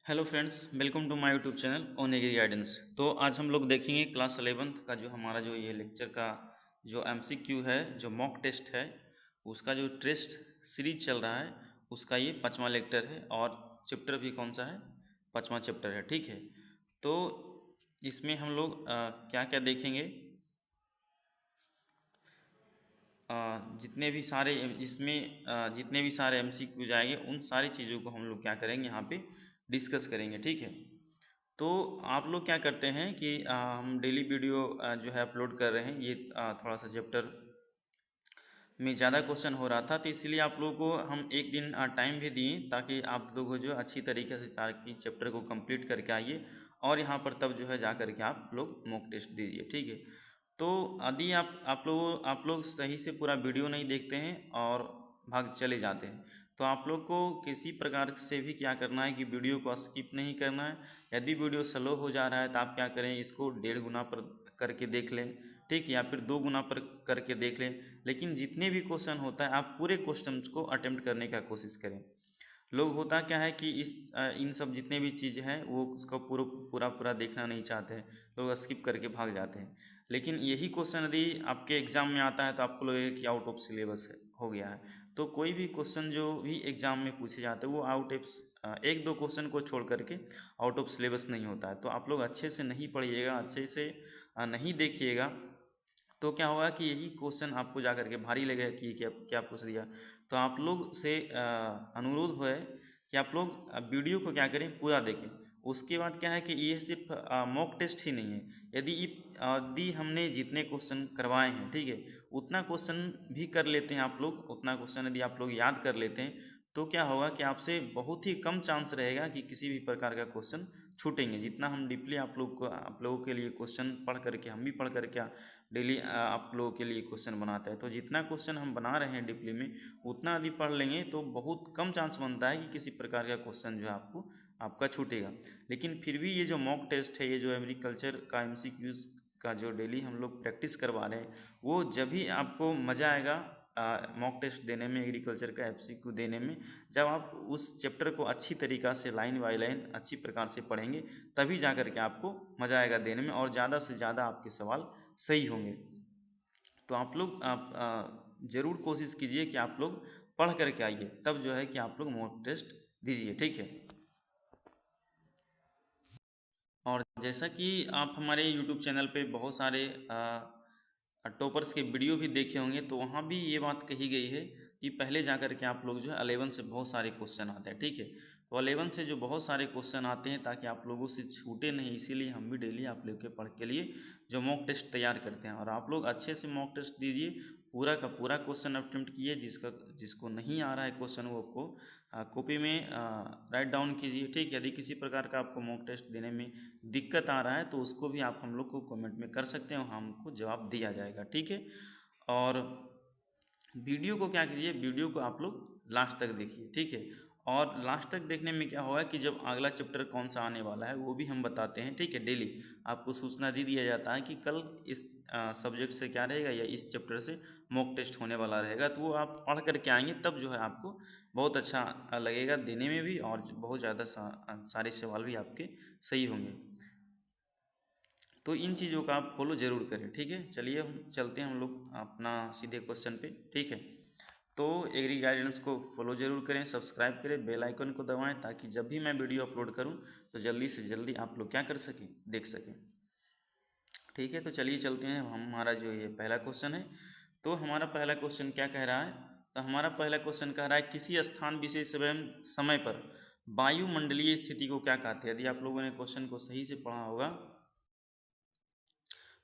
Hello friends, welcome to my YouTube channel on agri guidance. तो आज हम लोग देखेंगे क्लास 11th का जो हमारा जो ये लेक्चर का जो एमसीक्यू है, जो मॉक टेस्ट है, उसका जो टेस्ट सीरीज चल रहा है, उसका ये 5वां लेक्चर है और चैप्टर भी कौन सा है? 5वां चैप्टर है। ठीक है, तो इसमें हम लोग क्या क्या देखेंगे? जितने भी सारे इसमें जितने भी सारे एमसीक्यू जाएंगे, उन सारी चीज़ों को हम लोग क्या करेंगे, यहाँ पे डिस्कस करेंगे। ठीक है, तो आप लोग क्या करते हैं कि हम डेली वीडियो जो है अपलोड कर रहे हैं। ये थोड़ा सा चैप्टर में ज़्यादा क्वेश्चन हो रहा था, तो इसलिए आप लोगों को हम एक दिन टाइम भी दिए ताकि आप लोग जो अच्छी तरीके से ताकि चैप्टर को कंप्लीट करके आइए और यहाँ पर तब जो है जा कर के आप लोग मॉक टेस्ट दीजिए। ठीक है, तो यदि आप लोग सही से पूरा वीडियो नहीं देखते हैं और भाग चले जाते हैं, तो आप लोग को किसी प्रकार से भी क्या करना है कि वीडियो को स्किप नहीं करना है। यदि वीडियो स्लो हो जा रहा है तो आप क्या करें, इसको 1.5 गुना पर करके देख लें। ठीक है, या फिर 2 गुना पर करके देख लें। लेकिन जितने भी क्वेश्चन होता है, आप पूरे क्वेश्चन को अटेम्प्ट करने का कोशिश करें। लोग होता क्या है कि इन सब जितने भी चीज़ हैं वो उसका पूरा पूरा पूरा देखना नहीं चाहते हैं, लोग स्किप करके भाग जाते हैं। लेकिन यही क्वेश्चन यदि आपके एग्ज़ाम में आता है तो आपको लगेगा कि आउट ऑफ सिलेबस हो गया है। तो कोई भी क्वेश्चन जो भी एग्ज़ाम में पूछे जाते हैं वो आउट ऑफ एक दो क्वेश्चन को छोड़ करके आउट ऑफ सिलेबस नहीं होता है। तो आप लोग अच्छे से नहीं पढ़िएगा, अच्छे से नहीं देखिएगा, तो क्या होगा कि यही क्वेश्चन आपको जा करके भारी लगेगा कि ये क्या क्या पूछ दिया। तो आप लोग से अनुरोध है कि आप लोग वीडियो को क्या करें, पूरा देखें। उसके बाद क्या है कि ये सिर्फ मॉक टेस्ट ही नहीं है। यदि हमने जितने क्वेश्चन करवाए हैं, ठीक है, उतना क्वेश्चन भी कर लेते हैं आप लोग, उतना क्वेश्चन यदि आप लोग याद कर लेते हैं, तो क्या होगा कि आपसे बहुत ही कम चांस रहेगा कि किसी भी प्रकार का क्वेश्चन छूटेंगे। जितना हम डीपली आप लोगों के लिए क्वेश्चन पढ़ करके, हम भी पढ़ करके डेली आप लोगों के लिए क्वेश्चन बनाते हैं, तो जितना क्वेश्चन हम बना रहे हैं डीपली में, उतना यदि पढ़ लेंगे तो बहुत कम चांस बनता है कि किसी प्रकार का क्वेश्चन जो है आपका छूटेगा। लेकिन फिर भी ये जो मॉक टेस्ट है, ये जो एग्रीकल्चर का एमसीक्यूज़ का जो डेली हम लोग प्रैक्टिस करवा रहे हैं, वो जब भी आपको मज़ा आएगा मॉक टेस्ट देने में, एग्रीकल्चर का एमसीक्यू देने में, जब आप उस चैप्टर को अच्छी तरीक़ा से लाइन बाय लाइन अच्छी प्रकार से पढ़ेंगे, तभी जा कर के आपको मज़ा आएगा देने में और ज़्यादा से ज़्यादा आपके सवाल सही होंगे। तो आप ज़रूर कोशिश कीजिए कि आप लोग पढ़ करके आइए, तब जो है कि आप लोग मॉक टेस्ट दीजिए। ठीक है, और जैसा कि आप हमारे यूट्यूब चैनल पे बहुत सारे टॉपर्स के वीडियो भी देखे होंगे, तो वहाँ भी ये बात कही गई है कि पहले जा कर के आप लोग जो है 11 से बहुत सारे क्वेश्चन आते हैं। ठीक है, तो 11 से जो बहुत सारे क्वेश्चन आते हैं, ताकि आप लोगों से छूटे नहीं, इसीलिए हम भी डेली आप लोग के पढ़ के लिए जो मॉक टेस्ट तैयार करते हैं। और आप लोग अच्छे से मॉक टेस्ट दीजिए, पूरा का पूरा क्वेश्चन अटेम्प्ट कीजिए। जिसको नहीं आ रहा है क्वेश्चन, वो को कॉपी में राइट डाउन कीजिए। ठीक है, यदि किसी प्रकार का आपको मॉक टेस्ट देने में दिक्कत आ रहा है, तो उसको भी आप हम लोग को कमेंट में कर सकते हैं और हमको जवाब दिया जाएगा। ठीक है, और वीडियो को क्या कीजिए, वीडियो को आप लोग लास्ट तक देखिए। ठीक है, और लास्ट तक देखने में क्या होगा कि जब अगला चैप्टर कौन सा आने वाला है वो भी हम बताते हैं। ठीक है, डेली आपको सूचना दे दिया जाता है कि कल इस सब्जेक्ट से क्या रहेगा या इस चैप्टर से मॉक टेस्ट होने वाला रहेगा, तो वो आप पढ़ करके आएंगे, तब जो है आपको बहुत अच्छा लगेगा देने में भी, और बहुत ज़्यादा सारे सवाल भी आपके सही होंगे। तो इन चीज़ों का आप फॉलो ज़रूर करें। ठीक है, चलिए हम चलते हैं हम लोग अपना सीधे क्वेश्चन पे। ठीक है, तो एग्री गाइडेंस को फॉलो ज़रूर करें, सब्सक्राइब करें, बेल आइकन को दबाएं, ताकि जब भी मैं वीडियो अपलोड करूं तो जल्दी से जल्दी आप लोग क्या कर सकें, देख सकें। ठीक है, तो चलिए चलते हैं। हमारा जो ये पहला क्वेश्चन है, तो हमारा पहला क्वेश्चन क्या कह रहा है? तो हमारा पहला क्वेश्चन कह रहा है, किसी स्थान विशेष एवं समय पर वायुमंडलीय स्थिति को क्या कहते हैं? यदि आप लोगों ने क्वेश्चन को सही से पढ़ा होगा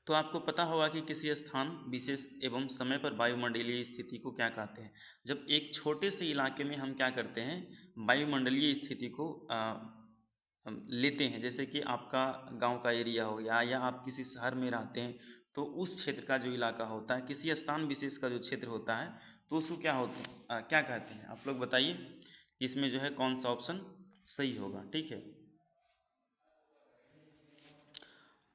तो आपको पता होगा कि किसी स्थान विशेष एवं समय पर वायुमंडलीय स्थिति को क्या कहते हैं। जब एक छोटे से इलाके में हम क्या करते हैं, वायुमंडलीय स्थिति को हम लेते हैं, जैसे कि आपका गांव का एरिया हो गया या आप किसी शहर में रहते हैं, तो उस क्षेत्र का जो इलाका होता है, किसी स्थान विशेष का जो क्षेत्र होता है, तो उसको क्या कहते हैं? आप लोग बताइए कि इसमें जो है कौन सा ऑप्शन सही होगा। ठीक है,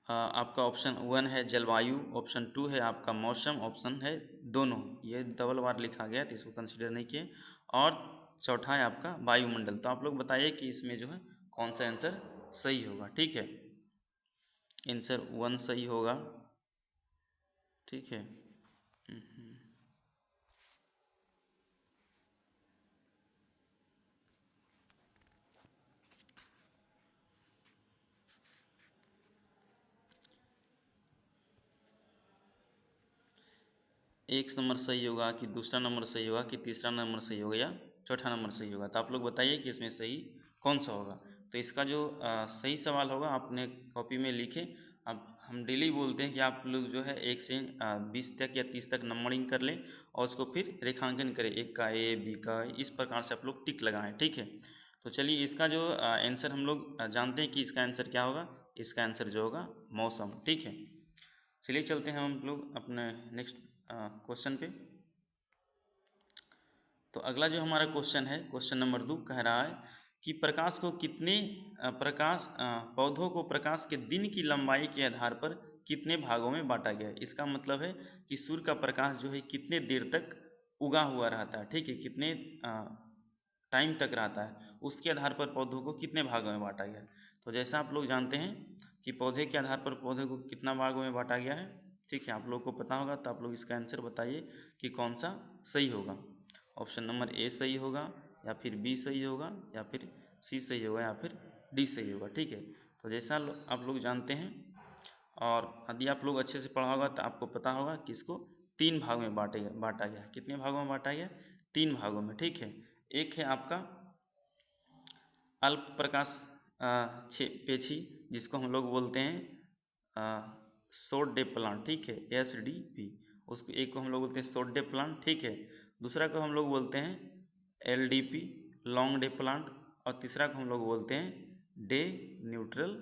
आपका ऑप्शन 1 है जलवायु, ऑप्शन 2 है आपका मौसम, ऑप्शन है दोनों। ये डबल बार लिखा गया तो इसको कंसिडर नहीं किए, और चौथा है आपका वायुमंडल। तो आप लोग बताइए कि इसमें जो है कौन सा आंसर सही होगा। ठीक है, आंसर 1 सही होगा। ठीक है, एक नंबर सही होगा कि दूसरा नंबर सही होगा कि तीसरा नंबर सही होगा या चौथा नंबर सही होगा, तो आप लोग बताइए कि इसमें सही कौन सा होगा। तो इसका जो सही सवाल होगा आपने कॉपी में लिखे। अब हम डेली बोलते हैं कि आप लोग जो है 1 से 20 तक या 30 तक नंबरिंग कर लें और उसको फिर रेखांकन करें, एक का ए, बी का, इस प्रकार से आप लोग टिक लगाएं। ठीक है, तो चलिए इसका जो आंसर हम लोग जानते हैं कि इसका आंसर क्या होगा। इसका आंसर जो होगा मौसम। ठीक है, चलिए चलते हैं हम लोग अपने नेक्स्ट क्वेश्चन पे। तो अगला जो हमारा क्वेश्चन है, क्वेश्चन नंबर 2 कह रहा है कि प्रकाश को कितने पौधों को प्रकाश के दिन की लंबाई के आधार पर कितने भागों में बांटा गया है। इसका मतलब है कि सूर्य का प्रकाश जो है कितने देर तक उगा हुआ रहता है। ठीक है, कितने टाइम तक रहता है, उसके आधार पर पौधों को कितने भागों में बांटा गया है। तो जैसा आप लोग जानते हैं कि पौधे के आधार पर पौधे को कितना भागों में बांटा गया है। ठीक है, आप लोग को पता होगा, तो आप लोग इसका आंसर बताइए कि कौन सा सही होगा। ऑप्शन नंबर ए सही होगा, या फिर बी सही होगा, या फिर सी सही होगा, या फिर डी सही होगा। ठीक है, तो जैसा आप लोग जानते हैं और यदि आप लोग अच्छे से पढ़ा होगा तो आपको पता होगा कि इसको 3 भागों में बांटा गया। कितने भागों में बांटा गया? 3 भागों में। ठीक है, एक है आपका अल्प प्रकाश पेशी, जिसको हम लोग बोलते हैं शॉर्ट डे प्लांट। ठीक है, SDP, उसको एक को हम लोग बोलते हैं शॉर्ट डे प्लांट। ठीक है, दूसरा को हम लोग बोलते हैं LDP, लॉन्ग डे प्लांट, और तीसरा को हम लोग बोलते हैं डे न्यूट्रल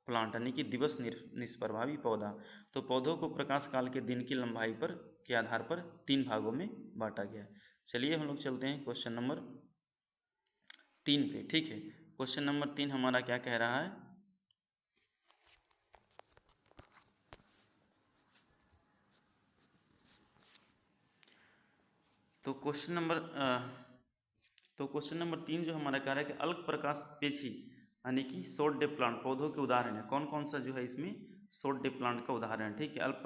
प्लांट, यानी कि दिवस निष्प्रभावी पौधा। तो पौधों को प्रकाश काल के दिन की लंबाई पर के आधार पर 3 भागों में बांटा गया है। चलिए हम लोग चलते हैं क्वेश्चन नंबर 3 पे। ठीक है, क्वेश्चन नंबर 3 हमारा क्या कह रहा है। तो क्वेश्चन नंबर 3 जो हमारा कह रहा है कि अल्प प्रकाश पेशी यानी कि शॉर्ट डे प्लांट पौधों के उदाहरण है। कौन कौन सा जो है इसमें शॉर्ट डे प्लांट का उदाहरण है। ठीक है, अल्प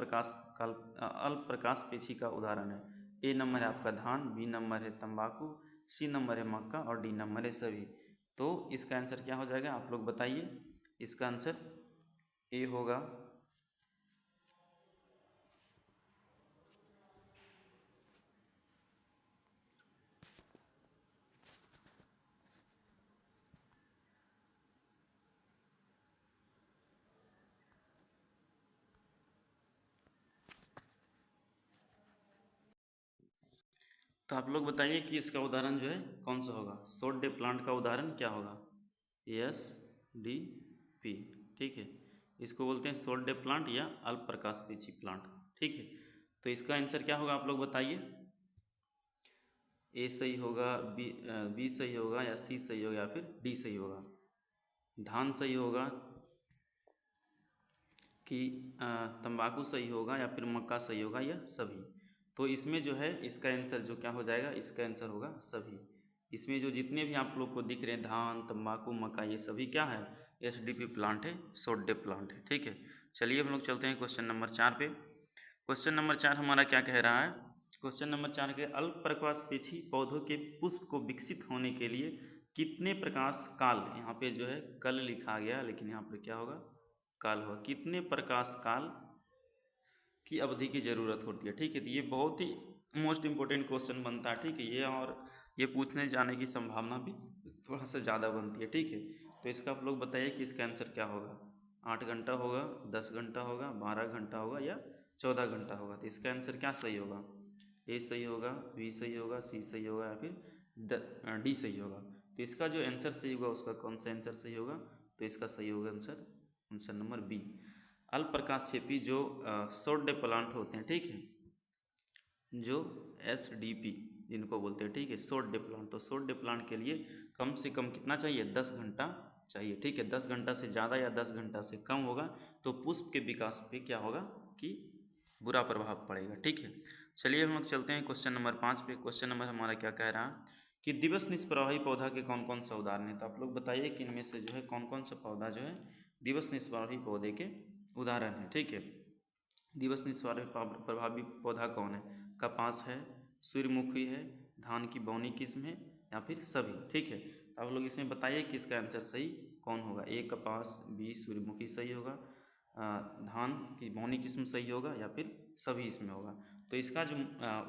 प्रकाश पेशी का उदाहरण है। ए नंबर है आपका धान, बी नंबर है तंबाकू, सी नंबर है मक्का, और डी नंबर है सभी। तो इसका आंसर क्या हो जाएगा, आप लोग बताइए। इसका आंसर ए होगा। तो आप लोग बताइए कि इसका उदाहरण जो है कौन सा होगा। शॉर्ट डे प्लांट का उदाहरण क्या होगा। SDP। ठीक है, इसको बोलते हैं शॉर्ट डे प्लांट या अल्प प्रकाश पेशी प्लांट। ठीक है, तो इसका आंसर क्या होगा, आप लोग बताइए। ए सही होगा, बी सही होगा, या सी सही होगा, या फिर डी सही होगा। धान सही होगा कि तंबाकू सही होगा, या फिर मक्का सही होगा, या सभी। तो इसमें जो है इसका आंसर जो क्या हो जाएगा, इसका आंसर होगा सभी। इसमें जो जितने भी आप लोग को दिख रहे हैं धान, तंबाकू, मक्का, ये सभी क्या है, SDP प्लांट है, शॉर्ट डे प्लांट है। ठीक है, चलिए हम लोग चलते हैं क्वेश्चन नंबर 4 पे। क्वेश्चन नंबर 4 हमारा क्या कह रहा है। क्वेश्चन नंबर 4 के अल्प प्रकाश पेशी पौधों के पुष्प को विकसित होने के लिए कितने प्रकाश काल, यहाँ पे जो है कल लिखा गया लेकिन यहाँ पे क्या होगा, काल होगा। कितने प्रकाश काल की अवधि की ज़रूरत होती है। ठीक है, तो ये बहुत ही मोस्ट इम्पोर्टेंट क्वेश्चन बनता है। ठीक है, ये और ये पूछने जाने की संभावना भी थोड़ा सा ज़्यादा बनती है। ठीक है, तो इसका आप लोग बताइए कि इसका आंसर क्या होगा। 8 घंटा होगा, 10 घंटा होगा, 12 घंटा होगा, या 14 घंटा होगा। तो इसका आंसर क्या सही होगा। ए सही होगा, बी सही होगा, सी सही होगा, या फिर डी सही होगा। तो इसका जो आंसर सही होगा उसका कौन सा आंसर सही होगा, तो इसका सही होगा आंसर आंसर नंबर बी, अल्प प्रकाशक्षेपी जो शॉर्ट डे प्लांट होते हैं। ठीक है, जो SDP जिनको बोलते हैं। ठीक है, शॉर्ट डे प्लांट। तो शॉर्ट डे प्लांट के लिए कम से कम कितना चाहिए, 10 घंटा चाहिए। ठीक है, 10 घंटा से ज़्यादा या 10 घंटा से कम होगा तो पुष्प के विकास पे क्या होगा कि बुरा प्रभाव पड़ेगा। ठीक है, चलिए हम लोग चलते हैं क्वेश्चन नंबर 5 पे। क्वेश्चन नंबर हमारा क्या कह रहा है कि दिवस निष्प्रवाही पौधा के कौन कौन सा उदाहरण है। तो आप लोग बताइए कि इनमें से जो है कौन कौन सा पौधा जो है दिवस निष्प्रवाही पौधे के उदाहरण है। ठीक है, दिवस निष्प्रवाही प्रभावी पौधा कौन है? कपास है, सूर्यमुखी है, धान की बौनी किस्म है, या फिर सभी। ठीक है, तो आप लोग इसमें बताइए कि इसका आंसर सही कौन होगा। ए कपास, बी सूर्यमुखी सही होगा, धान की बौनी किस्म सही होगा, या फिर सभी इसमें होगा। तो इसका जो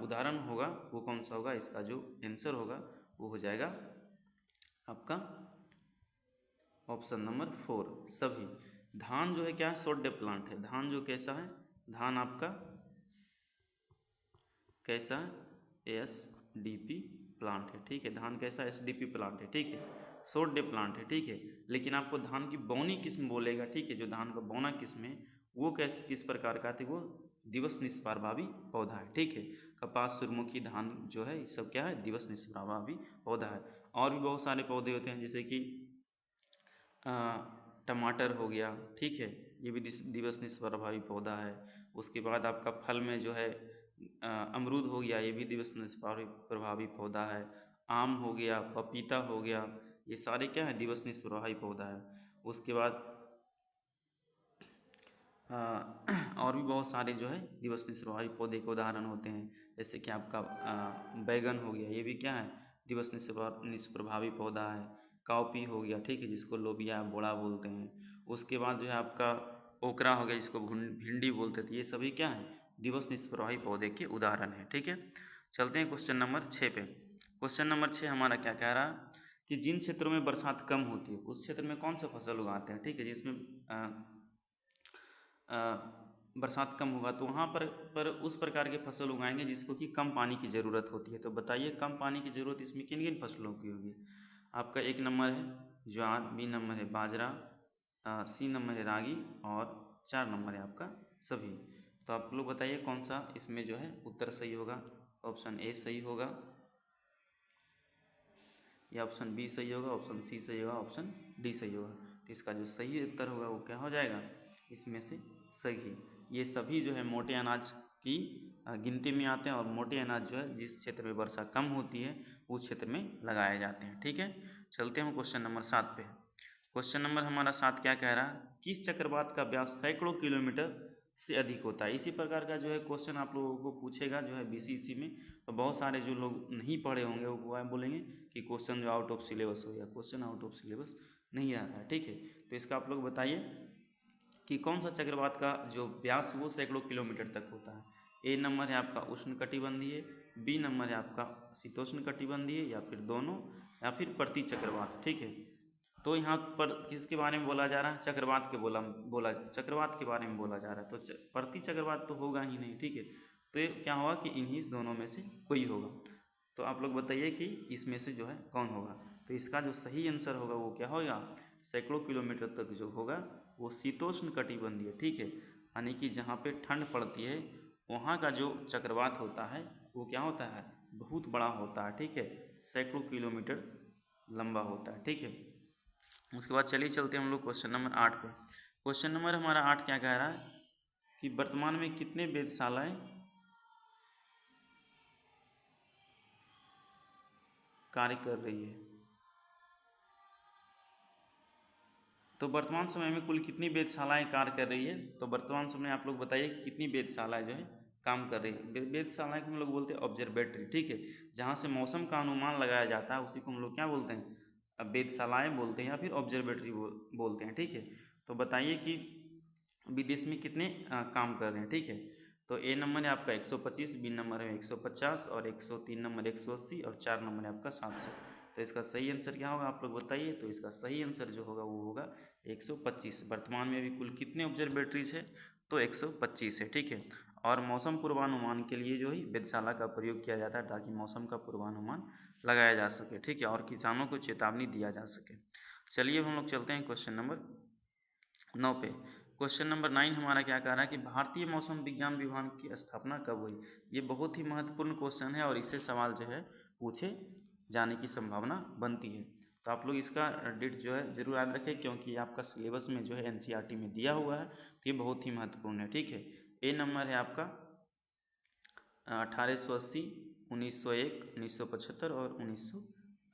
उदाहरण होगा वो कौन सा होगा? इसका जो आंसर होगा वो हो जाएगा आपका ऑप्शन नंबर 4 सभी। धान जो है क्या है? शॉर्ट डे प्लांट है। धान जो कैसा है? धान आपका कैसा है? SDP प्लांट है। ठीक है, धान कैसा SDP प्लांट है। ठीक है, शॉर्ट डे प्लांट है। ठीक है, लेकिन आपको धान की बौनी किस्म बोलेगा। ठीक है, जो धान का बौना किस्म है वो कैसे किस प्रकार का है? वो दिवस निष्प्रभावी पौधा है। ठीक है, कपास, सूर्यमुखी, धान जो है ये सब क्या है? दिवस निष्प्रभावी पौधा है। और भी बहुत सारे पौधे होते हैं, जैसे कि टमाटर हो गया। ठीक है, ये भी दिवस निष्प्रभावी पौधा है। उसके बाद आपका फल में जो है अमरूद हो गया, ये भी दिवस निष्प्रभावी पौधा है। आम हो गया, पपीता हो गया, ये सारे क्या है? दिवस निष्प्रभावी पौधा है। उसके बाद और भी बहुत सारे जो है दिवस निष्प्रभावी पौधे के उदाहरण होते हैं, जैसे कि आपका बैगन हो गया, ये भी क्या है? दिवस निष्प्रभावी पौधा है। काउपी हो गया, ठीक है, जिसको लोबिया बोड़ा बोलते हैं। उसके बाद जो है आपका ओकरा हो गया, जिसको भिंडी बोलते थे। ये सभी क्या है? दिवस निष्प्रभावी पौधे के उदाहरण है। ठीक है, चलते हैं क्वेश्चन नंबर 6 पे। क्वेश्चन नंबर 6 हमारा क्या कह रहा है कि जिन क्षेत्रों में बरसात कम होती है उस क्षेत्र में कौन सा फसल उगाते हैं। ठीक है, जिसमें बरसात कम होगा तो वहाँ पर उस प्रकार के फसल उगाएंगे जिसको कि कम पानी की ज़रूरत होती है। तो बताइए कम पानी की ज़रूरत इसमें किन किन फसलों की होगी? आपका 1 नंबर है ज्वार, बी नंबर है बाजरा, सी नंबर है रागी, और 4 नंबर है आपका सभी। तो आप लोग बताइए कौन सा इसमें जो है उत्तर सही होगा। ऑप्शन ए सही होगा, या ऑप्शन बी सही होगा, ऑप्शन सी सही होगा, ऑप्शन डी सही होगा। तो इसका जो सही उत्तर होगा वो क्या हो जाएगा? इसमें से सही। ये सभी जो है मोटे अनाज की गिनती में आते हैं, और मोटे अनाज जो है जिस क्षेत्र में वर्षा कम होती है उस क्षेत्र में लगाए जाते हैं। ठीक है, चलते हैं क्वेश्चन नंबर 7 पे। क्वेश्चन नंबर हमारा 7 क्या कह रहा है? किस चक्रवात का व्यास सैकड़ों किलोमीटर से अधिक होता है? इसी प्रकार का जो है क्वेश्चन आप लोगों को पूछेगा जो है BCC में। तो बहुत सारे जो लोग नहीं पढ़े होंगे वो बोलेंगे कि क्वेश्चन जो आउट ऑफ सिलेबस हो गया। क्वेश्चन आउट ऑफ सिलेबस नहीं रहता है। ठीक है, तो इसका आप लोग बताइए कि कौन सा चक्रवात का जो व्यास वो सैकड़ों किलोमीटर तक होता है। ए नंबर है आपका उष्णकटिबंधीय, बी नंबर है आपका शीतोष्ण कटिबंधीय, या फिर दोनों, या फिर प्रति चक्रवात। ठीक है, तो यहाँ पर किसके बारे में बोला जा रहा है? चक्रवात के बोला चक्रवात के बारे में बोला जा रहा है। तो प्रति चक्रवात तो होगा ही नहीं। ठीक है, तो ये क्या होगा कि इन्हीं दोनों में से कोई होगा। तो आप लोग बताइए कि इसमें से जो है कौन होगा। तो इसका जो सही आंसर होगा वो क्या होगा? सैकड़ों किलोमीटर तक जो होगा वो शीतोष्ण कटिबंधीय। ठीक है, यानी कि जहाँ पे ठंड पड़ती है वहाँ का जो चक्रवात होता है वो क्या होता है? बहुत बड़ा होता है। ठीक है, सैकड़ों किलोमीटर लंबा होता है। ठीक है, उसके बाद चलिए चलते हैं हम लोग क्वेश्चन नंबर 8 पे। क्वेश्चन नंबर हमारा 8 क्या कह रहा है कि वर्तमान में कितने वेधशालाएँ कार्य कर रही है? तो वर्तमान समय में कुल कितनी वेधशालाएँ कार्य कर रही है? तो वर्तमान समय आप लोग बताइए कि कितनी वेधशालाएँ जो है काम कर रही है। वेधशालाएँ को हम लोग बोलते हैं ऑब्जर्वेटरी। ठीक है, जहाँ से मौसम का अनुमान लगाया जाता है उसी को हम लोग क्या बोलते हैं? वेधशालाएँ बोलते हैं, या फिर ऑब्जर्वेटरी बोलते हैं। ठीक है, तो बताइए कि विदेश में कितने काम कर रहे हैं। ठीक है, तो ए नंबर है आपका 125, बी नंबर है 150, और 103 नंबर 180, और 4 नंबर है आपका 700। तो इसका सही आंसर क्या होगा आप लोग बताइए। तो इसका सही आंसर जो होगा वो होगा 125। वर्तमान में अभी कुल कितने ऑब्जर्वेटरीज है? तो 125 है। ठीक है, और मौसम पूर्वानुमान के लिए जो है वेधशाला का प्रयोग किया जाता है ताकि मौसम का पूर्वानुमान लगाया जा सके। ठीक है, और किसानों को चेतावनी दिया जा सके। चलिए हम लोग चलते हैं क्वेश्चन नंबर 9 पे। क्वेश्चन नंबर 9 हमारा क्या कह रहा है कि भारतीय मौसम विज्ञान विभाग की स्थापना कब हुई? ये बहुत ही महत्वपूर्ण क्वेश्चन है और इससे सवाल जो है पूछे जाने की संभावना बनती है। तो आप लोग इसका डेट जो है ज़रूर याद रखें, क्योंकि ये आपका सिलेबस में जो है NCERT में दिया हुआ है, तो ये बहुत ही महत्वपूर्ण है। ठीक है, ए नंबर है आपका 1880, 1901, 1975 और 1900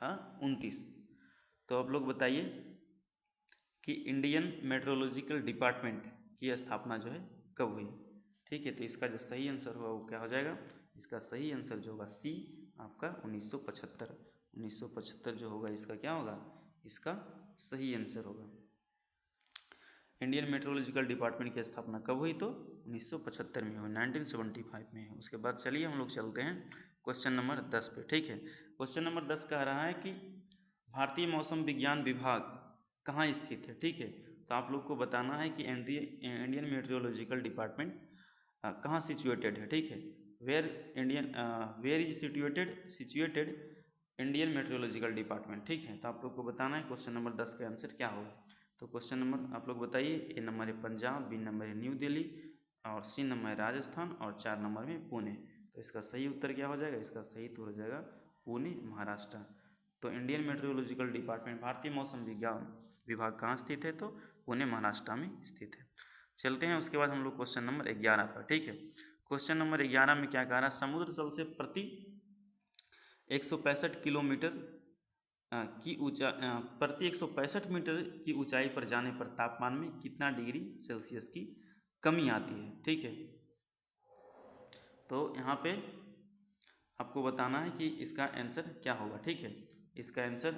29। तो आप लोग बताइए कि इंडियन मेट्रोलॉजिकल डिपार्टमेंट की स्थापना जो है कब हुई। ठीक है, तो इसका जो सही आंसर होगा वो क्या हो जाएगा, इसका सही आंसर जो होगा सी आपका 1975। 1975 जो होगा इसका क्या होगा, इसका सही आंसर होगा। इंडियन मेट्रोलॉजिकल डिपार्टमेंट की स्थापना कब हुई, तो 1975 में हुई, 1975 में है। उसके बाद चलिए हम लोग चलते हैं क्वेश्चन नंबर 10 पे। ठीक है, क्वेश्चन नंबर 10 कह रहा है कि भारतीय मौसम विज्ञान विभाग कहाँ स्थित है। ठीक है, तो आप लोग को बताना है कि इंडियन मेट्रोलॉजिकल डिपार्टमेंट कहाँ सिचुएटेड है। ठीक है, where is situated Indian meteorological department. ठीक है, तो आप लोग को बताना है क्वेश्चन नंबर 10 का आंसर क्या होगा। तो क्वेश्चन नंबर आप लोग बताइए, ए नंबर है पंजाब, बी नंबर है न्यू दिल्ली, और सी नंबर है राजस्थान, और 4 नंबर में पुणे। तो इसका सही उत्तर क्या हो जाएगा, इसका सही उत्तर हो जाएगा पुणे महाराष्ट्र। तो इंडियन मेट्रोलॉजिकल डिपार्टमेंट भारतीय मौसम विज्ञान विभाग कहाँ स्थित है, तो पुणे महाराष्ट्र में स्थित है। चलते हैं उसके बाद हम लोग क्वेश्चन नंबर 11 पर। ठीक है, क्वेश्चन नंबर 11 में क्या कह रहा है, समुद्र तल से प्रति 165 किलोमीटर की प्रति 165 मीटर की ऊंचाई पर जाने पर तापमान में कितना डिग्री सेल्सियस की कमी आती है। ठीक है, तो यहाँ पे आपको बताना है कि इसका आंसर क्या होगा। ठीक है, इसका आंसर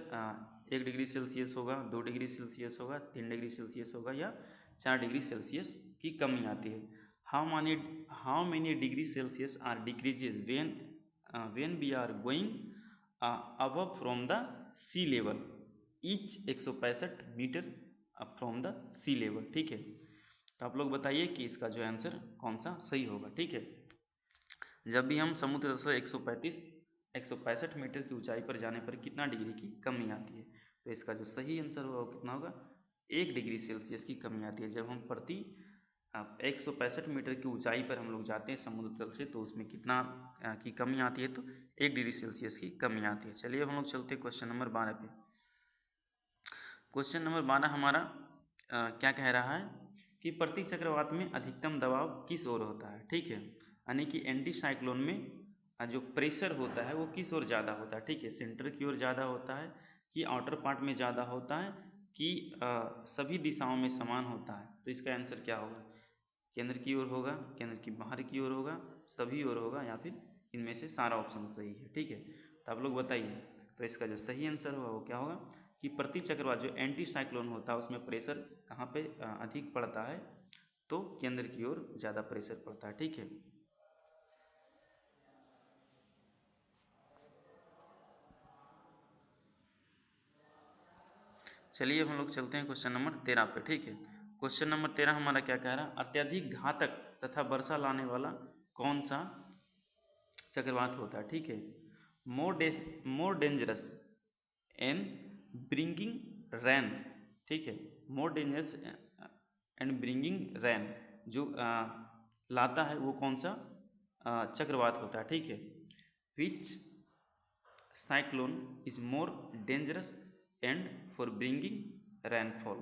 1 डिग्री सेल्सियस होगा, 2 डिग्री सेल्सियस होगा, 3 डिग्री सेल्सियस होगा, या 4 डिग्री सेल्सियस की कमी आती है। How many degree Celsius are decreases when we are going above from the sea level each 165 metre from the sea level. ठीक है, तो आप लोग बताइए कि इसका जो आंसर कौन सा सही होगा। ठीक है, जब भी हम समुद्र से 165 मीटर की ऊंचाई पर जाने पर कितना डिग्री की कमी आती है, तो इसका जो सही आंसर होगा वो कितना होगा, 1 डिग्री सेल्सियस की कमी आती है। जब हम प्रति 165 मीटर की ऊंचाई पर हम लोग जाते हैं समुद्र तल से, तो उसमें कितना की कमी आती है, तो 1 डिग्री सेल्सियस की कमी आती है। चलिए हम लोग चलते हैं क्वेश्चन नंबर 12 पे। क्वेश्चन नंबर 12 हमारा क्या कह रहा है कि प्रति चक्रवात में अधिकतम दबाव किस ओर होता है। ठीक है, यानी कि एंटी साइक्लोन में जो प्रेशर होता है वो किस ओर ज़्यादा होता है। ठीक है, सेंटर की ओर ज़्यादा होता है कि आउटर पार्ट में ज़्यादा होता है कि सभी दिशाओं में समान होता है। तो इसका आंसर क्या होगा, केंद्र की ओर होगा, केंद्र की बाहर की ओर होगा, सभी ओर होगा, या फिर इनमें से सारा ऑप्शन सही है। ठीक है, तो आप लोग बताइए, तो इसका जो सही आंसर होगा वो क्या होगा कि प्रति चक्रवात जो एंटी साइक्लोन होता है उसमें प्रेशर कहाँ पे अधिक पड़ता है, तो केंद्र की ओर ज़्यादा प्रेशर पड़ता है। ठीक है, चलिए हम लोग चलते हैं क्वेश्चन नंबर 13 पे। ठीक है, क्वेश्चन नंबर 13 हमारा क्या कह रहा है, अत्यधिक घातक तथा वर्षा लाने वाला कौन सा चक्रवात होता है। ठीक है, मोर डेंजरस एंड ब्रिंगिंग रैन। ठीक है, मोर डेंजरस एंड ब्रिंगिंग रैन जो लाता है वो कौन सा चक्रवात होता है। ठीक है, which cyclone is more dangerous and for bringing rainfall.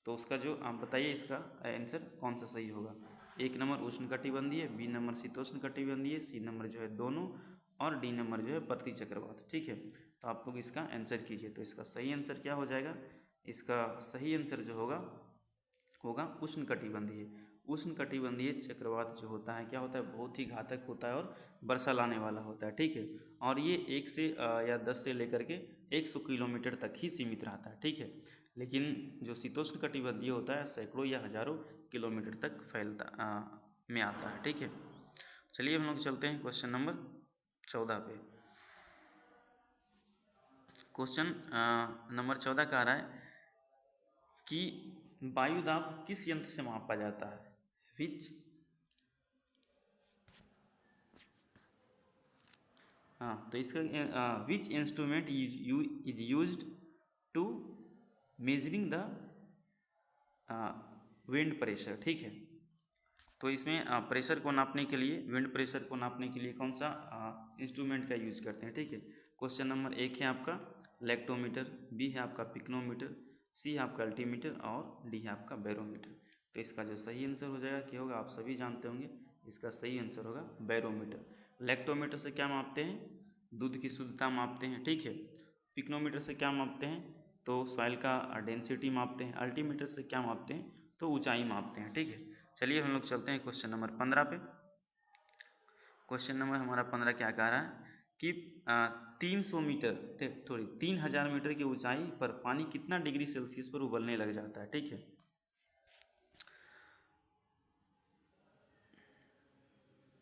तो उसका जो आप बताइए इसका आंसर कौन सा सही होगा। 1 नंबर उष्णकटिबंधीय, बी नंबर शीतोष्ण कटिबंधीय, सी नंबर जो है दोनों, और डी नंबर जो है प्रति चक्रवात। ठीक है, तो आप लोग इसका आंसर कीजिए। तो इसका सही आंसर क्या हो जाएगा, इसका सही आंसर जो होगा उष्णकटिबंधीय। उष्णकटिबंधीय चक्रवात जो होता है क्या होता है, बहुत ही घातक होता है और वर्षा लाने वाला होता है। ठीक है, और ये 1 से या 10 से लेकर के 100 किलोमीटर तक ही सीमित रहता है। ठीक है, लेकिन जो शीतोष्ण कटिबंधीय होता है सैकड़ों या हजारों किलोमीटर तक में आता है। ठीक है, चलिए हम लोग चलते हैं क्वेश्चन नंबर 14 पे। क्वेश्चन नंबर 14 कह रहा है कि वायुदाब किस यंत्र से मापा जाता है। विच तो इसका which instrument is used to measuring the wind pressure. ठीक है, तो इसमें प्रेशर को नापने के लिए, विंड प्रेशर को नापने के लिए कौन सा इंस्ट्रूमेंट का यूज करते हैं। ठीक है, क्वेश्चन नंबर 1 है आपका लेक्टोमीटर, बी है आपका पिक्नोमीटर, सी है आपका अल्टीमीटर, और डी है आपका बैरोमीटर। तो इसका जो सही आंसर हो जाएगा क्या होगा, आप सभी जानते होंगे, इसका सही आंसर होगा बैरोमीटर। लेक्टोमीटर से क्या मापते हैं, दूध की शुद्धता मापते हैं। ठीक है, पिक्नोमीटर से क्या मापते हैं, तो सॉइल का डेंसिटी मापते हैं। अल्टीमीटर से क्या मापते हैं, तो ऊंचाई मापते हैं। ठीक है, चलिए हम लोग चलते हैं क्वेश्चन नंबर 15 पे। क्वेश्चन नंबर हमारा 15 क्या कह रहा है कि 300 मीटर थोड़ी 3000 मीटर की ऊंचाई पर पानी कितना डिग्री सेल्सियस पर उबलने लग जाता है। ठीक है,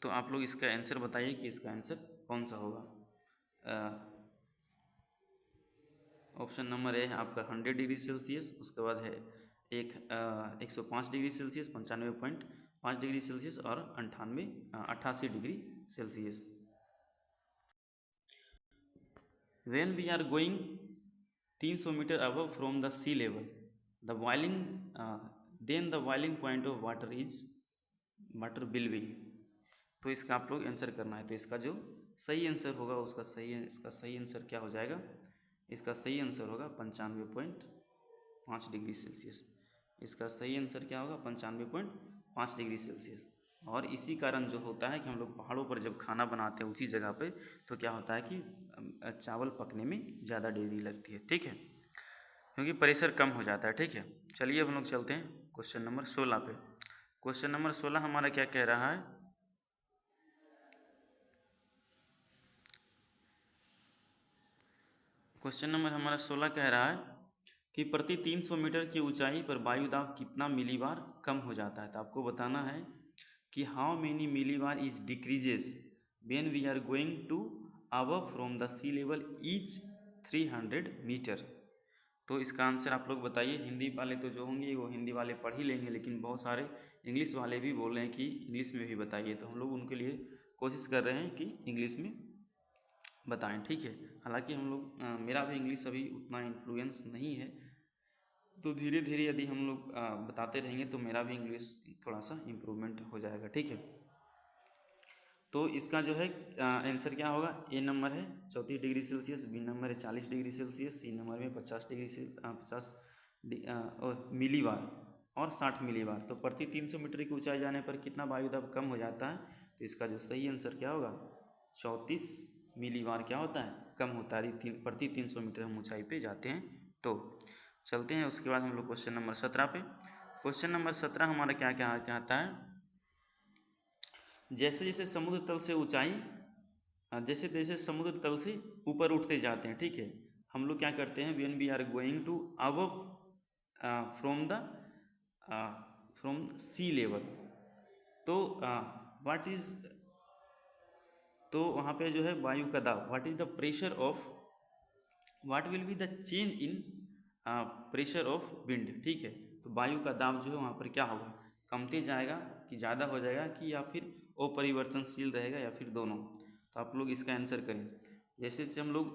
तो आप लोग इसका आंसर बताइए कि इसका आंसर कौन सा होगा। ऑप्शन नंबर ए है आपका 100 डिग्री सेल्सियस, उसके बाद है 105 डिग्री सेल्सियस, 95.5 डिग्री सेल्सियस और 88 degree Celsius. When we are going 300 meter above from the sea level, the boiling then the boiling point of water will be। तो इसका आप लोग आंसर करना है। तो इसका जो सही आंसर होगा इसका सही आंसर क्या हो जाएगा, इसका सही आंसर होगा 95.5 डिग्री सेल्सियस। इसका सही आंसर क्या होगा, 95.5 डिग्री सेल्सियस। और इसी कारण जो होता है कि हम लोग पहाड़ों पर जब खाना बनाते हैं उसी जगह पे, तो क्या होता है कि चावल पकने में ज़्यादा देरी लगती है। ठीक है, क्योंकि प्रेशर कम हो जाता है। ठीक है, चलिए अब हम लोग चलते हैं क्वेश्चन नंबर 16 पे। क्वेश्चन नंबर 16 हमारा क्या कह रहा है, क्वेश्चन नंबर हमारा 16 कह रहा है कि प्रति 300 मीटर की ऊंचाई पर वायु दाब कितना मिलीबार कम हो जाता है। तो आपको बताना है कि how many millibar is decreases when we are going to above from the sea level is 300 metre. तो इसका आंसर आप लोग बताइए। हिंदी वाले तो जो होंगे वो हिंदी वाले पढ़ ही लेंगे, लेकिन बहुत सारे इंग्लिश वाले भी बोल रहे हैं कि इंग्लिश में भी बताइए, तो हम लोग उनके लिए कोशिश कर रहे हैं कि इंग्लिश में बताएं। ठीक है, हालांकि हम लोग मेरा भी इंग्लिश अभी उतना इन्फ्लुएंस नहीं है, तो धीरे धीरे यदि हम लोग बताते रहेंगे तो मेरा भी इंग्लिश थोड़ा सा इम्प्रूवमेंट हो जाएगा। ठीक है, तो इसका जो है आंसर क्या होगा, ए नंबर है 34 डिग्री सेल्सियस, बी नंबर है 40 डिग्री सेल्सियस, सी नंबर में 50 डिग्री से 50 मिलीबार और 60 मिलीबार। तो प्रति 300 मीटर की ऊंचाई जाने पर कितना वायु दाब कम हो जाता है। तो इसका जो सही आंसर क्या होगा, 34 मिलीबार क्या होता है, कम होता है प्रति 300 मीटर हम ऊंचाई पे जाते हैं। तो चलते हैं उसके बाद हम लोग क्वेश्चन नंबर 17 पे। क्वेश्चन नंबर 17 हमारा क्या क्या कहता है, जैसे जैसे समुद्र तल से ऊंचाई जैसे जैसे समुद्र तल से ऊपर उठते जाते हैं, ठीक है, हम लोग क्या करते हैं, when we are going to above from sea level, तो व्हाट इज, तो वहाँ पे जो है वायु का दाब, what is the pressure of, what will be the change in pressure of wind. ठीक है, तो वायु का दाब जो है वहाँ पर क्या होगा, कमते जाएगा कि ज़्यादा हो जाएगा, कि या फिर अपरिवर्तनशील रहेगा, या फिर दोनों। तो आप लोग इसका आंसर करें। जैसे जैसे हम लोग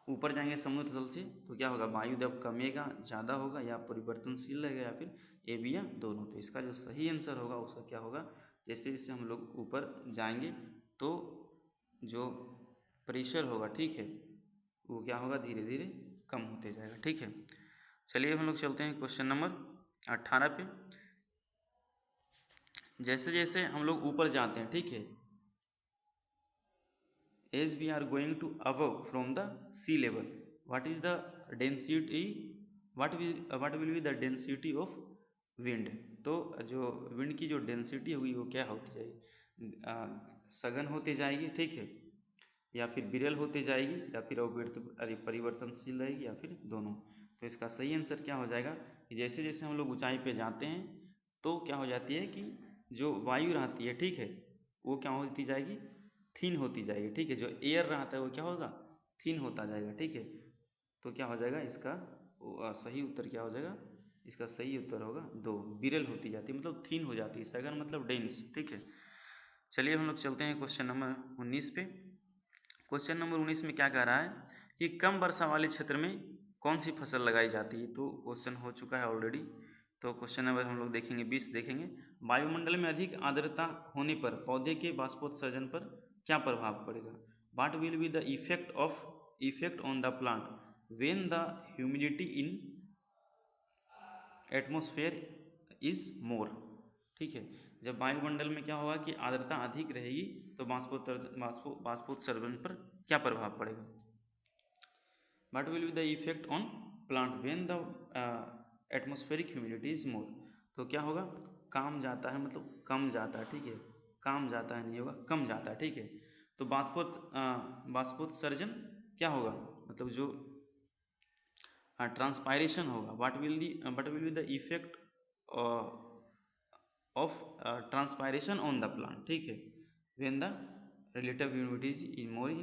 ऊपर जाएंगे समुद्र तल से, तो क्या होगा, वायु दाब कमेगा, ज़्यादा होगा, या परिवर्तनशील रहेगा, या फिर ए बी या दोनों। तो इसका जो सही आंसर होगा उसका क्या होगा, जैसे जैसे हम लोग ऊपर जाएंगे तो जो प्रेशर होगा, ठीक है, वो क्या होगा, धीरे धीरे कम होते जाएगा। ठीक है, चलिए हम लोग चलते हैं क्वेश्चन नंबर 18 पे। जैसे जैसे हम लोग ऊपर जाते हैं, ठीक है, as we are going to above from the sea level, what is the density, what will be the density of wind. तो जो विंड की जो डेंसिटी होगी वो क्या होती जाएगी, सघन होती जाएगी, ठीक है, या फिर विरल होती जाएगी, या फिर परिवर्तनशील रहेगी, या फिर दोनों। तो इसका सही आंसर क्या हो जाएगा कि जैसे जैसे हम लोग ऊंचाई पे जाते हैं तो क्या हो जाती है कि जो वायु रहती है, ठीक है, वो क्या होती जाएगी, थीन होती जाएगी। ठीक है, जो एयर रहता है वो क्या होगा, थीन होता जाएगा। ठीक है, तो क्या हो जाएगा इसका सही उत्तर क्या हो जाएगा, इसका सही उत्तर होगा 2, विरल होती जाती है, मतलब थीन हो जाती है, सघन मतलब डेंस। ठीक है, चलिए हम लोग चलते हैं क्वेश्चन नंबर 19 पे। क्वेश्चन नंबर 19 में क्या कह रहा है कि कम वर्षा वाले क्षेत्र में कौन सी फसल लगाई जाती है। तो क्वेश्चन हो चुका है ऑलरेडी। तो क्वेश्चन नंबर हम लोग देखेंगे 20 देखेंगे, वायुमंडल में अधिक आर्द्रता होने पर पौधे के बाष्पोत्सर्जन पर क्या प्रभाव पड़ेगा। What will be the effect on the plant when the humidity in atmosphere is more. ठीक है, जब वायुमंडल में क्या होगा कि आर्द्रता अधिक रहेगी तो बाष्पोत्सर्जन पर क्या प्रभाव पड़ेगा। What will be the effect on plant when the atmospheric humidity is more. तो क्या होगा, काम जाता है मतलब कम जाता है, ठीक है, काम जाता है नहीं होगा, कम जाता है, ठीक है। तो बाष्पोत्सर्जन क्या होगा, मतलब जो ट्रांसपायरेशन होगा, what will be the effect of transpiration on the plant, ठीक है, when the relative humidity is more in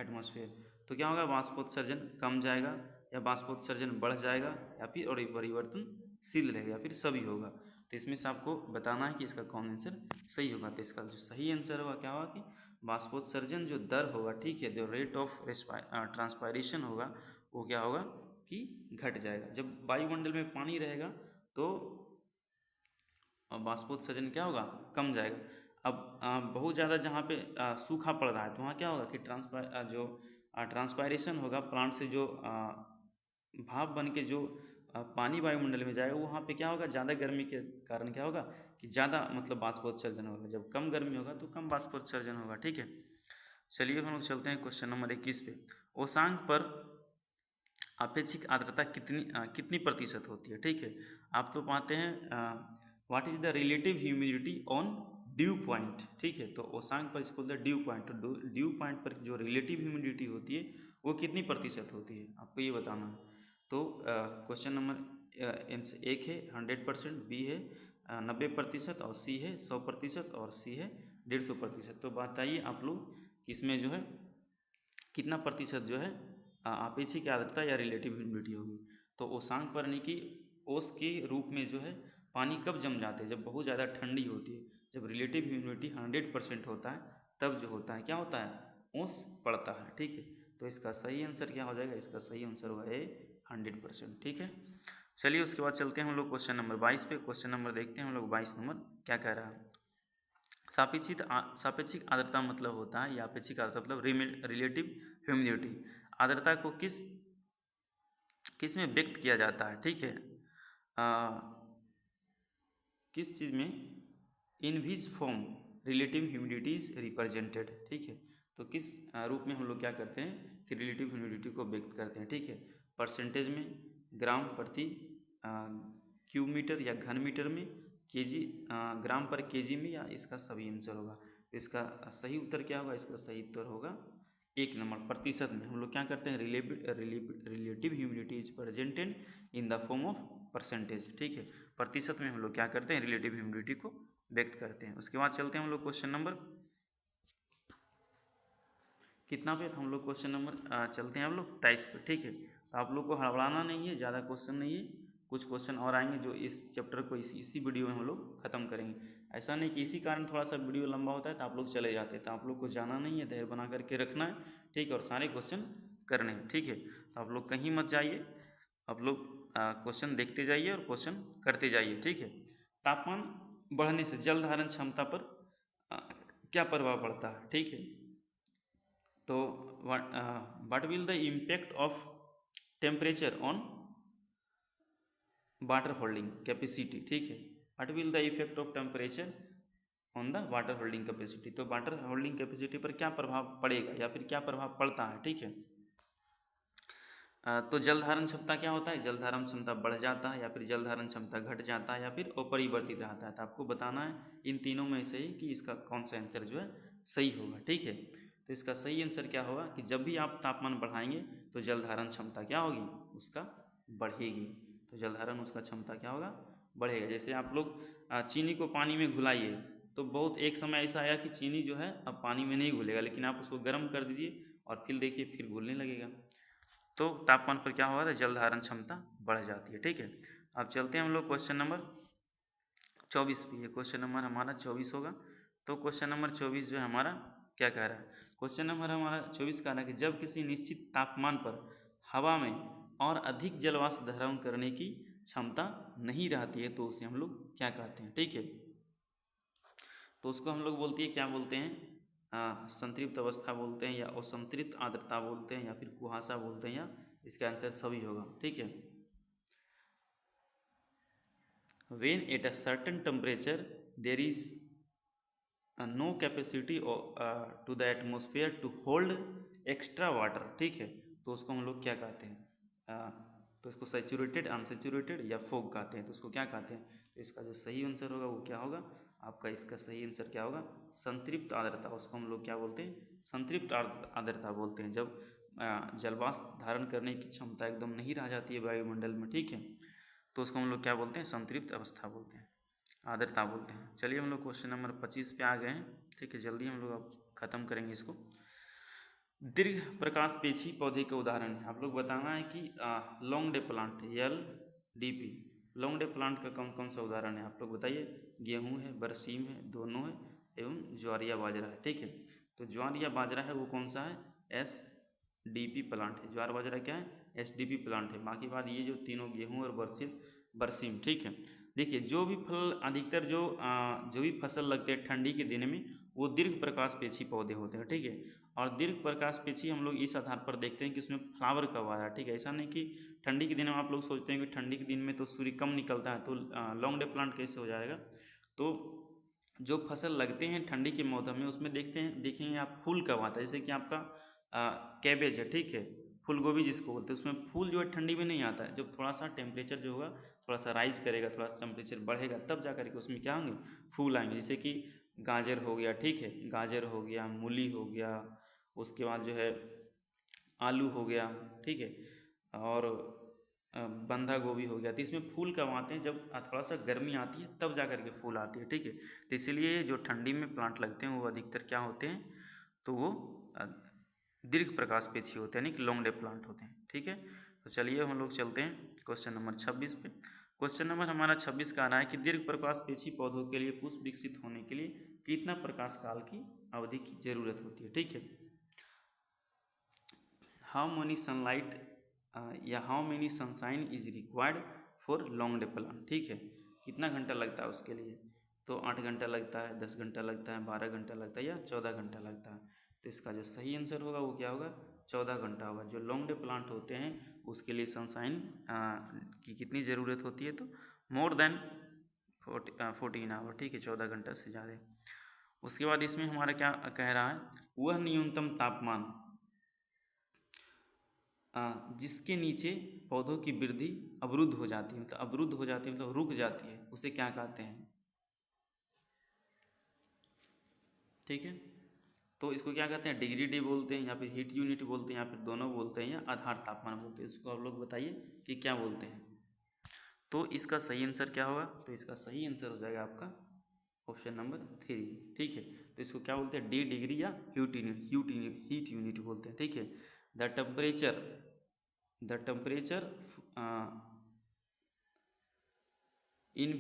atmosphere. तो क्या होगा, बाष्पोत्सर्जन कम जाएगा या बाष्पोत्सर्जन बढ़ जाएगा या फिर और परिवर्तनशील रहेगा या फिर सभी होगा। तो इसमें से आपको बताना है कि इसका कौन आंसर सही होगा। तो इसका जो सही आंसर होगा क्या होगा कि बाष्पोत्सर्जन जो दर होगा, ठीक है, जो रेट ऑफ ट्रांसपायरेशन होगा वो क्या होगा कि घट जाएगा। जब वायुमंडल में पानी रहेगा तो बाष्पोत्सर्जन क्या होगा, कम जाएगा। अब बहुत ज़्यादा जहाँ पे सूखा पड़ रहा है तो वहाँ क्या होगा कि ट्रांसपायरेशन होगा, प्लांट से जो भाप बन के जो पानी वायुमंडल में जाएगा वहाँ पे क्या होगा, ज़्यादा गर्मी के कारण क्या होगा कि ज़्यादा मतलब बाष्पोत्सर्जन होगा। जब कम गर्मी होगा तो कम बाष्पोत्सर्जन होगा, ठीक है। चलिए हम लोग चलते हैं क्वेश्चन नंबर 21 पे। ओसांग पर अपेक्षित आर्द्रता कितनी प्रतिशत होती है, ठीक है। आप तो पाते हैं what is the relative humidity on due point, ठीक है। तो ओसांग पर इसको बोलते हैं ड्यू पॉइंट। तो ड्यू पॉइंट पर जो रिलेटिव ह्यूमिडिटी होती है वो कितनी प्रतिशत होती है, आपको ये बताना है। तो क्वेश्चन नंबर एक है 100%, बी है 90% और सी है 100% और सी है 150%। तो बताइए आप लोग कि इसमें जो है कितना प्रतिशत जो है अपेक्षित आर्द्रता या रिलेटिव ह्यूमिडिटी होगी। तो ओसांग पर यानी कि ओस के रूप में जो है पानी कब जम जाते हैं, जब बहुत ज़्यादा ठंडी होती है। जब रिलेटिव ह्यूमिडिटी 100% होता है तब जो होता है क्या होता है, ओस पड़ता है, ठीक है। तो इसका सही आंसर क्या हो जाएगा, इसका सही आंसर होगा ए 100%, ठीक है। चलिए उसके बाद चलते हैं हम लोग क्वेश्चन नंबर 22 पे। क्वेश्चन नंबर देखते हैं हम लोग 22 नंबर क्या कह रहा है। सापेक्षिक आर्द्रता मतलब होता है, या अपेक्षिक आर्द्रता मतलब रिलेटिव ह्यूमिडिटी। आर्द्रता को किस में व्यक्त किया जाता है, ठीक है, किस चीज़ में, in which form relative humidity is represented, ठीक है। तो किस रूप में हम लोग क्या करते हैं कि रिलेटिव ह्यूमिडिटी को व्यक्त करते हैं, ठीक है। परसेंटेज में, ग्राम प्रति क्यूब मीटर या घन मीटर में, केजी ग्राम पर केजी में, या इसका सभी आंसर होगा। तो इसका सही उत्तर क्या होगा, इसका सही उत्तर होगा एक नंबर, प्रतिशत में। हम लोग क्या करते हैं, relative humidity is presented in the form of percentage, ठीक है। प्रतिशत में हम लोग क्या करते हैं, रिलेटिव ह्यूमिडिटी को व्यक्त करते हैं। उसके बाद चलते हैं हम लोग क्वेश्चन नंबर कितना पे, तो हम लोग क्वेश्चन नंबर चलते हैं हम लोग 23 पे, ठीक है। तो आप लोग को हड़बड़ाना नहीं है, ज़्यादा क्वेश्चन नहीं है, कुछ क्वेश्चन और आएंगे जो इस चैप्टर को इसी वीडियो में हम लोग खत्म करेंगे। ऐसा नहीं कि इसी कारण थोड़ा सा वीडियो लंबा होता है तो आप लोग चले जाते हैं, तो आप लोग को जाना नहीं है, धैर्य बना करके रखना है, ठीक है, और सारे क्वेश्चन करने हैं, ठीक है। तो आप लोग कहीं मत जाइए, आप लोग क्वेश्चन देखते जाइए और क्वेश्चन करते जाइए, ठीक है। तापमान बढ़ने से जल धारण क्षमता पर क्या प्रभाव पड़ता है, ठीक है। तो what will the impact of temperature on water holding capacity, ठीक है। What will the effect of temperature on the water holding capacity. तो वाटर होल्डिंग कैपेसिटी पर क्या प्रभाव पड़ेगा या फिर क्या प्रभाव पड़ता है, ठीक है। तो जल धारण क्षमता क्या होता है, जल धारण क्षमता बढ़ जाता है या फिर जल धारण क्षमता घट जाता है या फिर अपरिवर्तित रहता है। तो आपको बताना है इन तीनों में से ही कि इसका कौन सा आंसर जो है सही होगा, ठीक है। तो इसका सही आंसर क्या होगा कि जब भी आप तापमान बढ़ाएंगे तो जल धारण क्षमता क्या होगी, उसका बढ़ेगी। तो जल धारण उसका क्षमता क्या होगा, बढ़ेगा। जैसे आप लोग चीनी को पानी में घुलाइए तो बहुत एक समय ऐसा आया कि चीनी जो है अब पानी में नहीं घुलेगा, लेकिन आप उसको गर्म कर दीजिए और फिर देखिए फिर घुलने लगेगा। तो तापमान पर क्या होगा, तो जल धारण क्षमता बढ़ जाती है, ठीक है। अब चलते हैं हम लोग क्वेश्चन नंबर 24 पे। ये क्वेश्चन नंबर हमारा 24 होगा। तो क्वेश्चन नंबर 24 जो है हमारा क्या कह रहा है, क्वेश्चन नंबर हमारा 24 कह रहा है कि जब किसी निश्चित तापमान पर हवा में और अधिक जलवाष्प धारण करने की क्षमता नहीं रहती है तो उसे हम लोग क्या कहते हैं, ठीक है। तो उसको हम लोग बोलते हैं, क्या बोलते हैं, संतृप्त अवस्था बोलते हैं, या असंतृप्त आर्द्रता बोलते हैं, या फिर कुहासा बोलते हैं, या इसका आंसर सभी होगा, ठीक है। When at a certain temperature there is no capacity to the atmosphere to hold extra water, ठीक है। तो उसको हम लोग क्या कहते हैं, तो इसको सैचुरेटेड, अनसैचुरेटेड या फोग कहते हैं। तो उसको क्या कहते हैं, तो इसका जो सही आंसर होगा वो क्या होगा आपका, इसका सही आंसर क्या होगा, संतृप्त आर्द्रता। उसको हम लोग क्या बोलते हैं, संतृप्त आर्द्रता बोलते हैं। जब जलवाष्प धारण करने की क्षमता एकदम नहीं रह जाती है वायुमंडल में, ठीक है, तो उसको हम लोग क्या बोलते हैं, संतृप्त अवस्था बोलते हैं, आर्द्रता बोलते हैं। चलिए हम लोग क्वेश्चन नंबर 25 पे आ गए हैं, ठीक है, जल्दी हम लोग अब खत्म करेंगे इसको। दीर्घ प्रकाश पेशी पौधे के उदाहरण है, आप लोग बताना है कि long day plant, LDP, long day plant का कौन कौन सा उदाहरण है, आप लोग बताइए। गेहूं है, बरसीम है, दोनों है, एवं ज्वार या बाजरा है, ठीक है। तो ज्वार या बाजरा है वो कौन सा है, SDP प्लांट है। ज्वार बाजरा क्या है, SDP प्लांट है। बाकी बात ये जो तीनों गेहूँ और बरसीम, ठीक है। देखिए जो भी फल अधिकतर जो भी फसल लगते हैं ठंडी के दिन में वो दीर्घ प्रकाश पेशी पौधे होते हैं, ठीक है। और दीर्घ प्रकाश पेशी हम लोग इस आधार पर देखते हैं कि उसमें फ्लावर कब आ रहा है, ठीक है। ऐसा नहीं कि ठंडी के दिन में आप लोग सोचते हैं कि ठंडी के दिन में तो सूर्य कम निकलता है तो लॉन्ग डे प्लांट कैसे हो जाएगा। तो जो फसल लगते हैं ठंडी के मौसम में उसमें देखेंगे आप फूल कब आता है। जैसे कि आपका कैबेज है, ठीक है, फूल गोभी जिसको बोलते हैं, उसमें फूल जो है ठंडी में नहीं आता है। जब थोड़ा सा टेम्परेचर जो होगा थोड़ा सा राइज करेगा, थोड़ा सा टेम्परेचर बढ़ेगा, तब जा करके उसमें क्या होंगे, फूल आएंगे। जैसे कि गाजर हो गया, ठीक है, गाजर हो गया, मूली हो गया, उसके बाद जो है आलू हो गया, ठीक है, और बंधा गोभी हो गया। तो इसमें फूल कब आते हैं, जब थोड़ा सा गर्मी आती है तब जा करके फूल आती है, ठीक है। तो इसलिए जो ठंडी में प्लांट लगते हैं वो अधिकतर क्या होते हैं, तो वो दीर्घ प्रकाश पेशी होते हैं, यानी कि लॉन्ग डे प्लांट होते हैं, ठीक है। तो चलिए हम लोग चलते हैं क्वेश्चन नंबर 26 पे। क्वेश्चन नंबर हमारा 26 का आ रहा है कि दीर्घ प्रकाश पेशी पौधों के लिए पुष्प विकसित होने के लिए कितना प्रकाश काल की अवधि की जरूरत होती है, ठीक है। हाउ मनी सनलाइट या how many sunshine is required for long day plant, ठीक है। कितना घंटा लगता है उसके लिए, तो 8 घंटा लगता है, 10 घंटा लगता है, 12 घंटा लगता है या 14 घंटा लगता है। तो इसका जो सही आंसर होगा वो क्या होगा, 14 घंटा होगा। जो लॉन्ग डे प्लांट होते हैं उसके लिए सनशाइन की कितनी ज़रूरत होती है, तो मोर देन 14 आवर, ठीक है, 14 घंटा से ज़्यादा। उसके बाद इसमें हमारा क्या कह रहा है, वह न्यूनतम तापमान जिसके नीचे पौधों की वृद्धि अवरुद्ध हो जाती है, मतलब अवरुद्ध हो जाती है मतलब रुक जाती है, उसे क्या कहते हैं, ठीक है। तो इसको क्या कहते हैं, डिग्री डी बोलते हैं या फिर हीट यूनिट बोलते हैं या फिर दोनों बोलते हैं या आधार तापमान बोलते हैं। इसको आप लोग बताइए कि क्या बोलते हैं। तो इसका सही आंसर क्या होगा, तो इसका सही आंसर हो जाएगा आपका ऑप्शन नंबर 3, ठीक है। तो इसको क्या बोलते हैं, डी डिग्री या हीट यूनिट बोलते हैं, ठीक है। The temperature the temperature in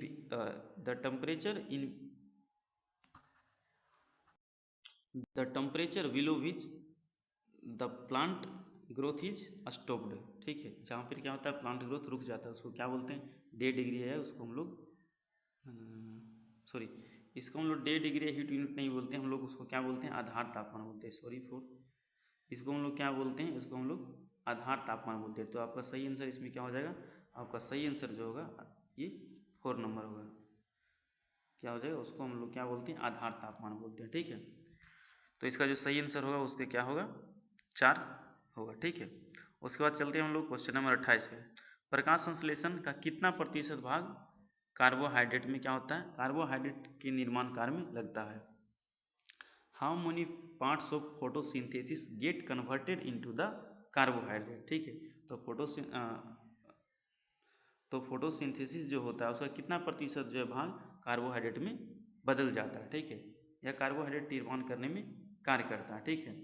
the temperature in the temperature below which the plant growth is stopped, ठीक है। जहाँ पर क्या होता है प्लांट ग्रोथ रुक जाता है उसको क्या बोलते हैं, डे डिग्री है, उसको हम लोग सॉरी इसको हम लोग डे डिग्री हीट यूनिट नहीं बोलते, हम लोग उसको क्या बोलते हैं, आधार तापमान बोलते हैं। सॉरी फॉर इसको हम लोग क्या बोलते हैं, इसको हम लोग आधार तापमान बोलते हैं। तो आपका सही आंसर इसमें क्या हो जाएगा, आपका सही आंसर जो होगा ये 4 नंबर होगा। क्या हो जाएगा, उसको हम लोग क्या बोलते हैं, आधार तापमान बोलते हैं, ठीक है। तो इसका जो सही आंसर होगा उसके क्या होगा, 4 होगा, ठीक है। उसके बाद चलते हैं हम लोग क्वेश्चन नंबर 28 पे। प्रकाश संश्लेषण का कितना प्रतिशत भाग कार्बोहाइड्रेट में क्या होता है, कार्बोहाइड्रेट के निर्माण कार्य में लगता है। How many parts of photosynthesis get converted into the carbohydrate, ठीक है। तो फोटोसिंथेसिस जो होता है उसका कितना प्रतिशत जो है भाग कार्बोहाइड्रेट में बदल जाता है, ठीक है, या कार्बोहाइड्रेट निर्माण करने में कार्य करता है, ठीक है।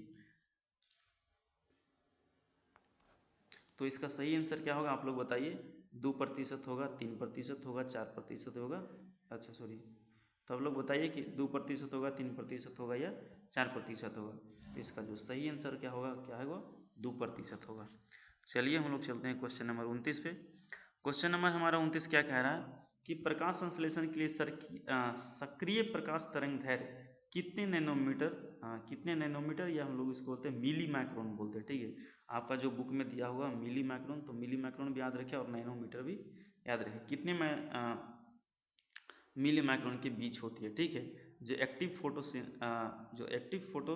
तो इसका सही आंसर क्या होगा आप लोग बताइए, 2% होगा, 3% होगा, 4% होगा, अच्छा सॉरी, तो आप लोग बताइए कि 2% होगा, 3% होगा या 4% होगा। तो इसका जो सही आंसर क्या होगा, क्या होगा, 2% होगा। चलिए हम लोग चलते हैं क्वेश्चन नंबर 29 पे। क्वेश्चन नंबर हमारा 29 क्या कह रहा है कि प्रकाश संश्लेषण के लिए सक्रिय प्रकाश तरंग दैर्ध्य कितने नैनोमीटर या हम लोग इसको बोलते हैं मिली माइक्रोन बोलते हैं, ठीक है। आपका जो बुक में दिया हुआ मिली माइक्रोन, तो मिली माइक्रोन भी याद रखें और नैनोमीटर भी याद रखें, कितने मिली माइक्रोन के बीच होती है, ठीक है। जो एक्टिव फोटो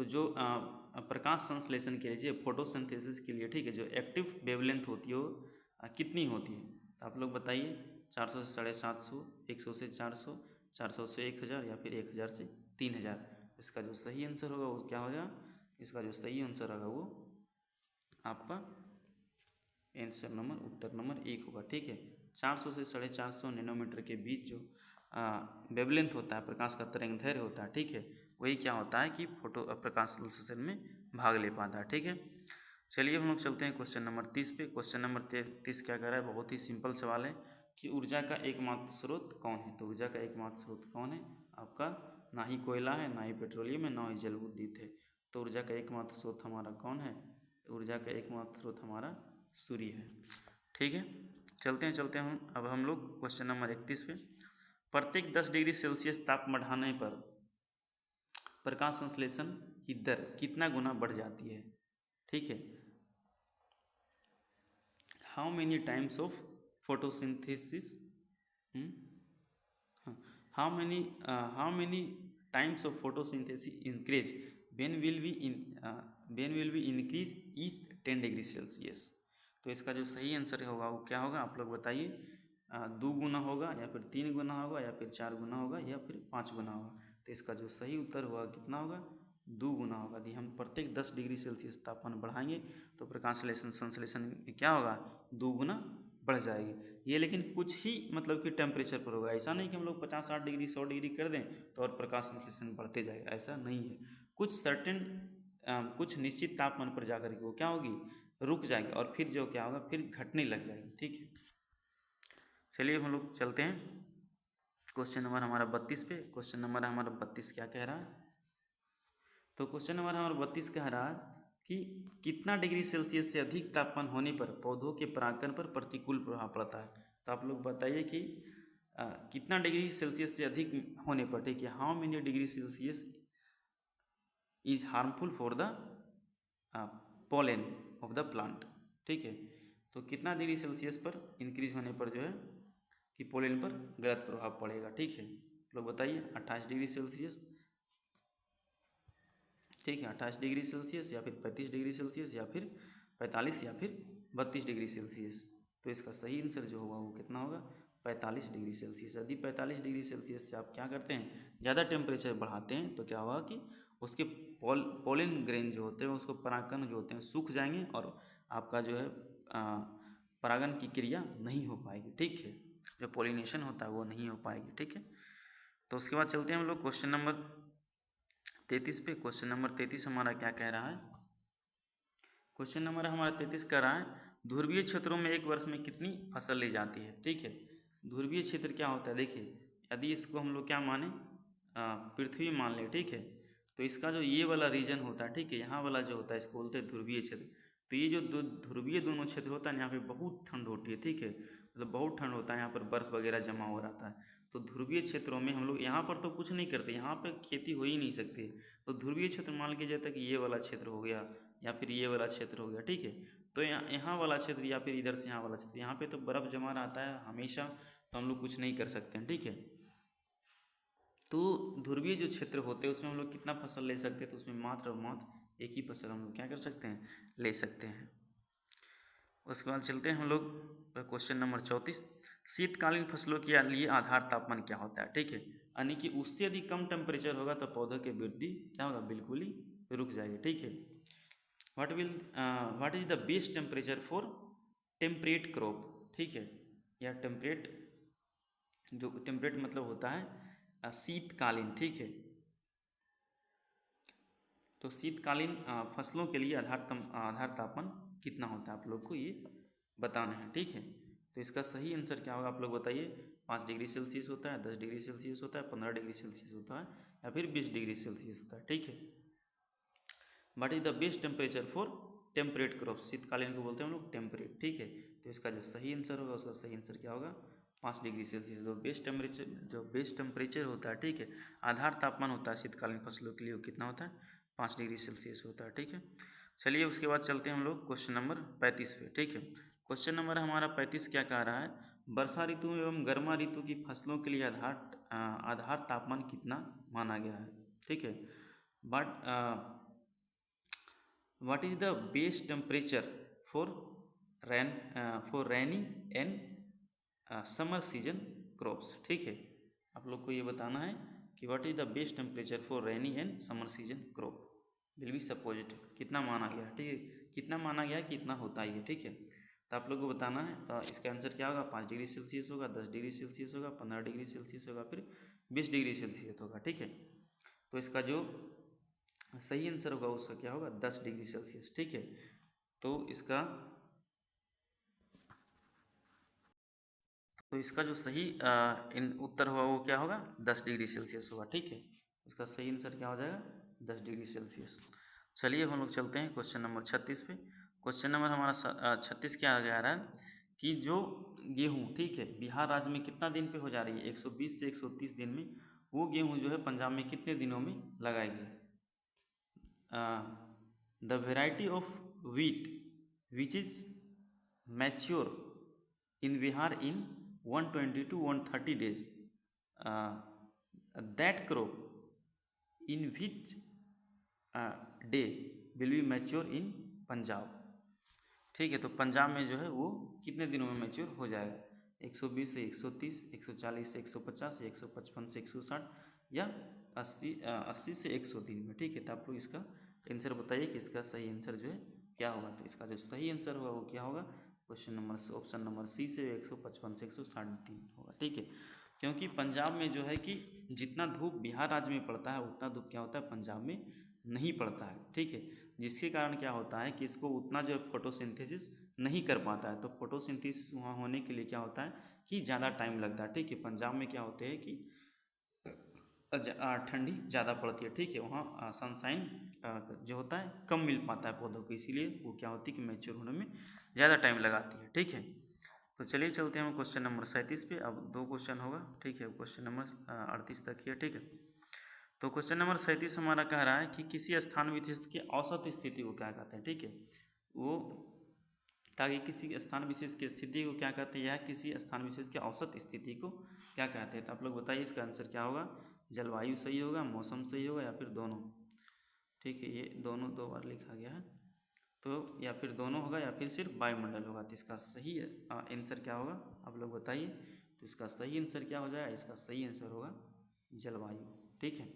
तो जो प्रकाश संश्लेषण के लिए, फोटोसिंथेसिस के लिए, ठीक है, जो एक्टिव वेवलेंथ होती है वो कितनी होती है? तो आप लोग बताइए, 400 से 750, 100 से 400, 400 से 1000 या फिर 1000 से 3000। इसका जो सही आंसर होगा वो क्या हो जाएगा? इसका जो सही आंसर होगा वो आपका आंसर नंबर, उत्तर नंबर 1 होगा, ठीक है। 400 से 450 नैनोमीटर के बीच जो वेवलेंथ होता है, प्रकाश का तरंग दैर्ध्य होता है, ठीक है, वही क्या होता है कि फोटो प्रकाश संश्लेषण में भाग ले पाता है, ठीक है। चलिए हम लोग चलते हैं क्वेश्चन नंबर 30 पे। क्वेश्चन नंबर 30 क्या कर रहा है? बहुत ही सिंपल सवाल है कि ऊर्जा का एकमात्र स्रोत कौन है? तो ऊर्जा का एकमात्र स्रोत कौन है आपका? ना ही कोयला है, ना ही पेट्रोलियम है, ना ही जल विद्युत है। तो ऊर्जा का एकमात्र स्रोत हमारा कौन है? ऊर्जा का एकमात्र स्रोत हमारा सूर्य है, ठीक है। चलते हैं हम अब हम लोग क्वेश्चन नंबर 31 पे। प्रत्येक 10 डिग्री सेल्सियस तापमान बढ़ाने पर प्रकाश संश्लेषण की दर कितना गुना बढ़ जाती है? ठीक है। How many times of photosynthesis, how many times of photosynthesis increase when will be increase is 10 degree Celsius. तो इसका जो सही आंसर होगा वो क्या होगा? आप लोग बताइए। 2 गुना होगा, या फिर 3 गुना होगा, या फिर 4 गुना होगा, या फिर 5 गुना होगा? तो इसका जो सही उत्तर होगा कितना होगा? 2 गुना होगा। यदि हम प्रत्येक 10 डिग्री सेल्सियस तापमान बढ़ाएंगे तो प्रकाश संश्लेषण क्या होगा? 2 गुना बढ़ जाएगी। ये लेकिन कुछ ही मतलब कि टेम्परेचर पर होगा, ऐसा नहीं कि हम लोग 50-60 डिग्री 100 डिग्री कर दें तो और प्रकाश संश्लेषण बढ़ते जाएगा, ऐसा नहीं है। कुछ निश्चित तापमान पर जाकर के वो क्या होगी? रुक जाएगी, और फिर जो क्या होगा, फिर घटने लग जाएगी, ठीक है। चलिए हम लोग चलते हैं क्वेश्चन नंबर हमारा 32 पे। क्वेश्चन नंबर हमारा 32 क्या कह रहा है? तो क्वेश्चन नंबर हमारा 32 कह रहा है कि कितना डिग्री सेल्सियस से अधिक तापमान होने पर पौधों के परागण पर प्रतिकूल प्रभाव पड़ता है? तो आप लोग बताइए कि कितना डिग्री सेल्सियस से अधिक होने पर, ठीक है, how many degree Celsius is harmful for the pollen of the plant, ठीक है। तो कितना डिग्री सेल्सियस पर इंक्रीज होने पर जो है कि पोलन पर गलत प्रभाव पड़ेगा, ठीक है। लोग बताइए, 28 डिग्री सेल्सियस, ठीक है, 28 डिग्री सेल्सियस, या फिर 35 डिग्री सेल्सियस, या फिर 45, या फिर 32 डिग्री सेल्सियस। तो इसका सही आंसर जो होगा वो कितना होगा? 45 डिग्री सेल्सियस। यदि 45 डिग्री सेल्सियस से आप क्या करते हैं, ज़्यादा टेम्परेचर बढ़ाते हैं, तो क्या होगा कि उसके पोलन ग्रेन जो होते हैं, उसको परागकण जो होते हैं सूख जाएंगे, और आपका जो है परागण की क्रिया नहीं हो पाएगी, ठीक है। जो पोलिनेशन होता है वो नहीं हो पाएगी, ठीक है। तो उसके बाद चलते हैं हम लोग क्वेश्चन नंबर 33 पे। क्वेश्चन नंबर 33 हमारा क्या कह रहा है? क्वेश्चन नंबर हमारा 33 कह रहा है, ध्रुवीय क्षेत्रों में एक वर्ष में कितनी फसल ली जाती है, ठीक है। ध्रुवीय क्षेत्र क्या होता है? देखिए, यदि इसको हम लोग क्या माने, पृथ्वी मान लें, ठीक है, तो इसका जो ये वाला रीजन होता है, ठीक है, यहाँ वाला जो होता है इसको बोलते हैं ध्रुवीय क्षेत्र। तो ये जो ध्रुवीय दोनों क्षेत्र होता है यहाँ पे बहुत ठंड होती है, ठीक है, मतलब बहुत ठंड होता है, यहाँ पर बर्फ़ वगैरह जमा हो रहता है। तो ध्रुवीय क्षेत्रों में हम लोग यहाँ पर तो कुछ नहीं करते, यहाँ पे खेती हो ही नहीं सकती। तो ध्रुवीय क्षेत्र मान के जाता कि ये वाला क्षेत्र हो गया, या फिर ये वाला क्षेत्र हो गया, ठीक है। तो यहाँ वाला क्षेत्र, या फिर इधर से यहाँ वाला क्षेत्र, यहाँ पे तो बर्फ़ जमा रहता है हमेशा, तो हम लोग कुछ नहीं कर सकते हैं, ठीक है। तो ध्रुवीय जो क्षेत्र होते हैं उसमें हम लोग कितना फसल ले सकते हैं? तो उसमें मात्र और मात्र एक ही फसल हम लोग क्या कर सकते हैं? ले सकते हैं। उसके बाद चलते हैं हम लोग क्वेश्चन नंबर 34। शीतकालीन फसलों के लिए आधार तापमान क्या होता है, ठीक है, यानी कि उससे यदि कम टेम्परेचर होगा तो पौधों की वृद्धि क्या होगा? बिल्कुल ही रुक जाएगी, ठीक है। What is the best temperature for temperate crop, ठीक है, या टेम्परेट, जो टेम्परेट मतलब होता है शीतकालीन, ठीक है। तो शीतकालीन फसलों के लिए आधार तापमान कितना होता है, आप लोग को ये बताना है, ठीक है। तो इसका सही आंसर क्या होगा? आप लोग बताइए। 5 डिग्री सेल्सियस होता है, 10 डिग्री सेल्सियस होता है, 15 डिग्री सेल्सियस होता है, या फिर 20 डिग्री सेल्सियस होता है, ठीक है। What is the best temperature for temperate crop? शीतकालीन को बोलते हैं हम लोग टेम्परेट, ठीक है। तो इसका जो सही आंसर होगा, उसका सही आंसर क्या होगा? 5 डिग्री सेल्सियस। जो बेस्ट टेम्परेचर होता है, ठीक है, आधार तापमान होता है शीतकालीन फसलों के लिए, वो कितना होता है? 5 डिग्री सेल्सियस होता है, ठीक है। चलिए उसके बाद चलते हैं हम लोग क्वेश्चन नंबर 35 पे, ठीक है। क्वेश्चन नंबर हमारा 35 क्या कह रहा है? वर्षा ऋतु एवं गर्मा ऋतु की फसलों के लिए आधार तापमान कितना माना गया है, ठीक है। But what is the best temperature for rainy and summer season crops. ठीक है, आप लोग को ये बताना है कि what is the best temperature for rainy and summer season crop will be suppositive. कितना माना गया है, ठीक है, कितना माना गया है कि इतना होता ही है। ठीक है, तो आप लोग को बताना है। तो इसका आंसर क्या होगा, 5 डिग्री सेल्सियस होगा, 10 डिग्री सेल्सियस होगा, 15 डिग्री सेल्सियस होगा, फिर 20 डिग्री सेल्सियस होगा। ठीक है, तो इसका जो सही आंसर होगा उसका क्या होगा, 10 डिग्री सेल्सियस। ठीक है, तो इसका जो सही उत्तर होगा वो क्या होगा, 10 डिग्री सेल्सियस होगा। ठीक है, इसका सही आंसर क्या हो जाएगा, 10 डिग्री सेल्सियस। चलिए हम लोग चलते हैं क्वेश्चन नंबर 36 पे। क्वेश्चन नंबर हमारा 36 क्या आ रहा है कि जो गेहूँ, ठीक है, बिहार राज्य में कितना दिन पे हो जा रही है, 120 से 130 दिन में, वो गेहूँ जो है पंजाब में कितने दिनों में लगाएगी। The variety of wheat which is mature in Bihar in 120 to 130 days, uh, that crop in which day will be mature in Punjab. ठीक है, तो पंजाब में जो है वो कितने दिनों में मैच्योर हो जाएगा, 120 से 130, 140 से 150, 155 से 160 या 80 से 100 दिन में। ठीक है, तो आप लोग इसका आंसर बताइए कि इसका सही आंसर जो है क्या होगा। तो इसका जो सही आंसर होगा वो क्या होगा, question number option number C से 155 से 160 दिन होगा। ठीक है, क्योंकि पंजाब में जो है कि जितना धूप बिहार राज्य में पड़ता है उतना धूप क्या होता है, पंजाब में नहीं पड़ता है। ठीक है, जिसके कारण क्या होता है कि इसको उतना जो है फोटोसिंथेसिस नहीं कर पाता है। तो फोटोसिंथेसिस वहाँ होने के लिए क्या होता है कि ज़्यादा टाइम लगता है। ठीक है, पंजाब में क्या होते हैं कि ठंडी ज़्यादा पड़ती है। ठीक है, वहाँ सनशाइन जो होता है कम मिल पाता है पौधों को, इसीलिए वो क्या होती है कि मैच्योर होने में ज़्यादा टाइम लगाती है। ठीक है, तो चलिए चलते हैं हम क्वेश्चन नंबर 37 पे। अब 2 क्वेश्चन होगा। ठीक है, क्वेश्चन नंबर 38 तक ही है। ठीक है, तो क्वेश्चन नंबर 37 हमारा कह रहा है कि किसी स्थान विशेष की औसत स्थिति को क्या कहते हैं। ठीक है, वो ताकि किसी स्थान विशेष की स्थिति को क्या कहते हैं या किसी स्थान विशेष की औसत स्थिति को क्या कहते हैं। तो आप लोग बताइए इसका आंसर क्या होगा, जलवायु सही होगा, मौसम सही होगा या फिर दोनों। ठीक है, ये दोनों 2 बार लिखा गया है, तो या फिर दोनों होगा या फिर सिर्फ वायुमंडल होगा। तो इसका सही आंसर क्या होगा, आप लोग बताइए। तो इसका सही आंसर क्या हो जाएगा, इसका सही आंसर होगा जलवायु। ठीक है,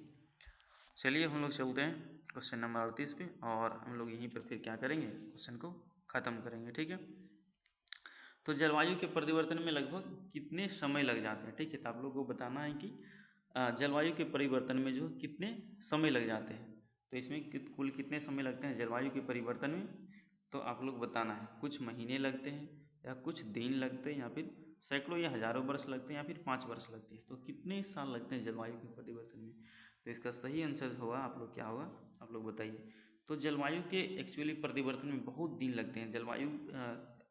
चलिए हम लोग चलते हैं क्वेश्चन नंबर 38 पे, और हम लोग यहीं पर फिर क्या करेंगे, क्वेश्चन को ख़त्म करेंगे। ठीक है, तो जलवायु के परिवर्तन में लगभग कितने समय लग जाते हैं। ठीक है, तो आप लोग को बताना है कि जलवायु के परिवर्तन में जो कितने समय लग जाते हैं। तो इसमें कुल कितने समय लगते हैं जलवायु के परिवर्तन में, तो आप लोग बताना है, कुछ महीने लगते हैं या कुछ दिन लगते हैं या फिर सैकड़ों या हज़ारों वर्ष लगते हैं या फिर 5 वर्ष लगते हैं। तो कितने साल लगते हैं जलवायु के परिवर्तन में। तो इसका सही आंसर होगा, आप लोग क्या होगा, आप लोग बताइए। तो जलवायु के एक्चुअली परिवर्तन में बहुत दिन लगते हैं। जलवायु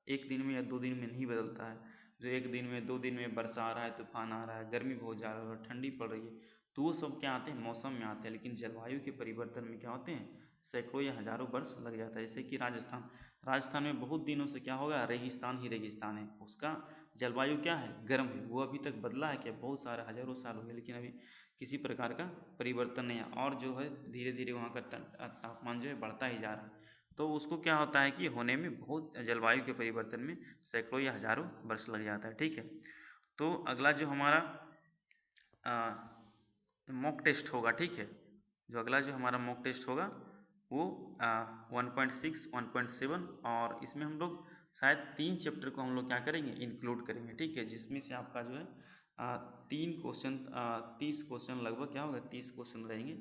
एक दिन में या 2 दिन में नहीं बदलता है। जो एक दिन में 2 दिन में वर्षा आ रहा है, तूफान आ रहा है, गर्मी बहुत ज़्यादा हो रहा है, ठंडी पड़ रही है, तो वो सब क्या आते हैं, मौसम में आते हैं। लेकिन जलवायु के परिवर्तन में क्या होते हैं, सैकड़ों या हज़ारों वर्ष लग जाता है। जैसे कि राजस्थान में बहुत दिनों से क्या होगा, रेगिस्तान ही रेगिस्तान है, उसका जलवायु क्या है, गर्म है। वो अभी तक बदला है क्या, बहुत सारे हज़ारों साल हो गए, लेकिन अभी किसी प्रकार का परिवर्तन नहीं है। और जो है धीरे धीरे वहाँ का तापमान जो है बढ़ता ही जा रहा है। तो उसको क्या होता है कि होने में बहुत, जलवायु के परिवर्तन में सैकड़ों या हज़ारों वर्ष लग जाता है। ठीक है, तो अगला जो हमारा मॉक टेस्ट होगा। ठीक है, जो अगला जो हमारा मॉक टेस्ट होगा वो 1.6, 1.7, और इसमें हम लोग शायद 3 चैप्टर को हम लोग क्या करेंगे, इंक्लूड करेंगे। ठीक है, जिसमें से आपका जो है 3 क्वेश्चन, 30 क्वेश्चन लगभग क्या होगा, 30 क्वेश्चन रहेंगे।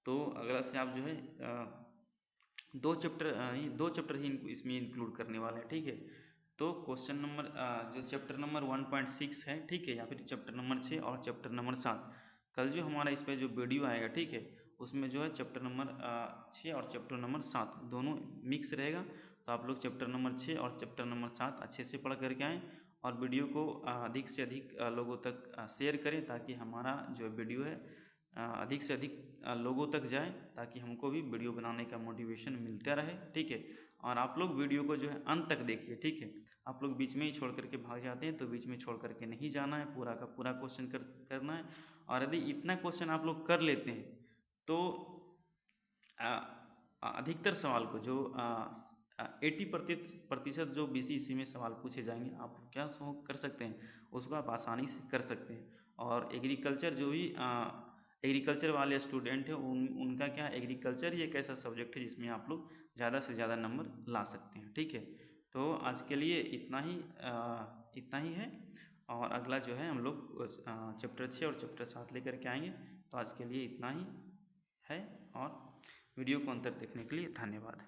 तो अगला से आप जो है 2 चैप्टर ही इसमें इंक्लूड करने वाले हैं। ठीक है, तो क्वेश्चन नंबर जो चैप्टर नंबर 1.6 है, ठीक है, या फिर चैप्टर नंबर 6 और चैप्टर नंबर 7, कल जो हमारा इस पर जो वीडियो आएगा, ठीक है, उसमें जो है चैप्टर नंबर 6 और चैप्टर नंबर 7 दोनों मिक्स रहेगा। तो आप लोग चैप्टर नंबर 6 और चैप्टर नंबर 7 अच्छे से पढ़ करके आएँ, और वीडियो को अधिक से अधिक लोगों तक शेयर करें, ताकि हमारा जो वीडियो है अधिक से अधिक लोगों तक जाए, ताकि हमको भी वीडियो बनाने का मोटिवेशन मिलता रहे। ठीक है, और आप लोग वीडियो को जो है अंत तक देखिए। ठीक है, आप लोग बीच में ही छोड़ करके भाग जाते हैं, तो बीच में छोड़ करके नहीं जाना है, पूरा का पूरा क्वेश्चन करना है। और यदि इतना क्वेश्चन आप लोग कर लेते हैं तो अधिकतर सवाल को जो 80% जो BCEC में सवाल पूछे जाएंगे आप क्या सो कर सकते हैं, उसको आप आसानी से कर सकते हैं। और एग्रीकल्चर जो भी एग्रीकल्चर वाले स्टूडेंट हैं उनका क्या, एग्रीकल्चर ही एक ऐसा सब्जेक्ट है जिसमें आप लोग ज़्यादा से ज़्यादा नंबर ला सकते हैं। ठीक है, तो आज के लिए इतना ही है। और अगला जो है हम लोग चैप्टर 6 और चैप्टर 7 लेकर के आएंगे। तो आज के लिए इतना ही है, और वीडियो को अंत तक देखने के लिए धन्यवाद।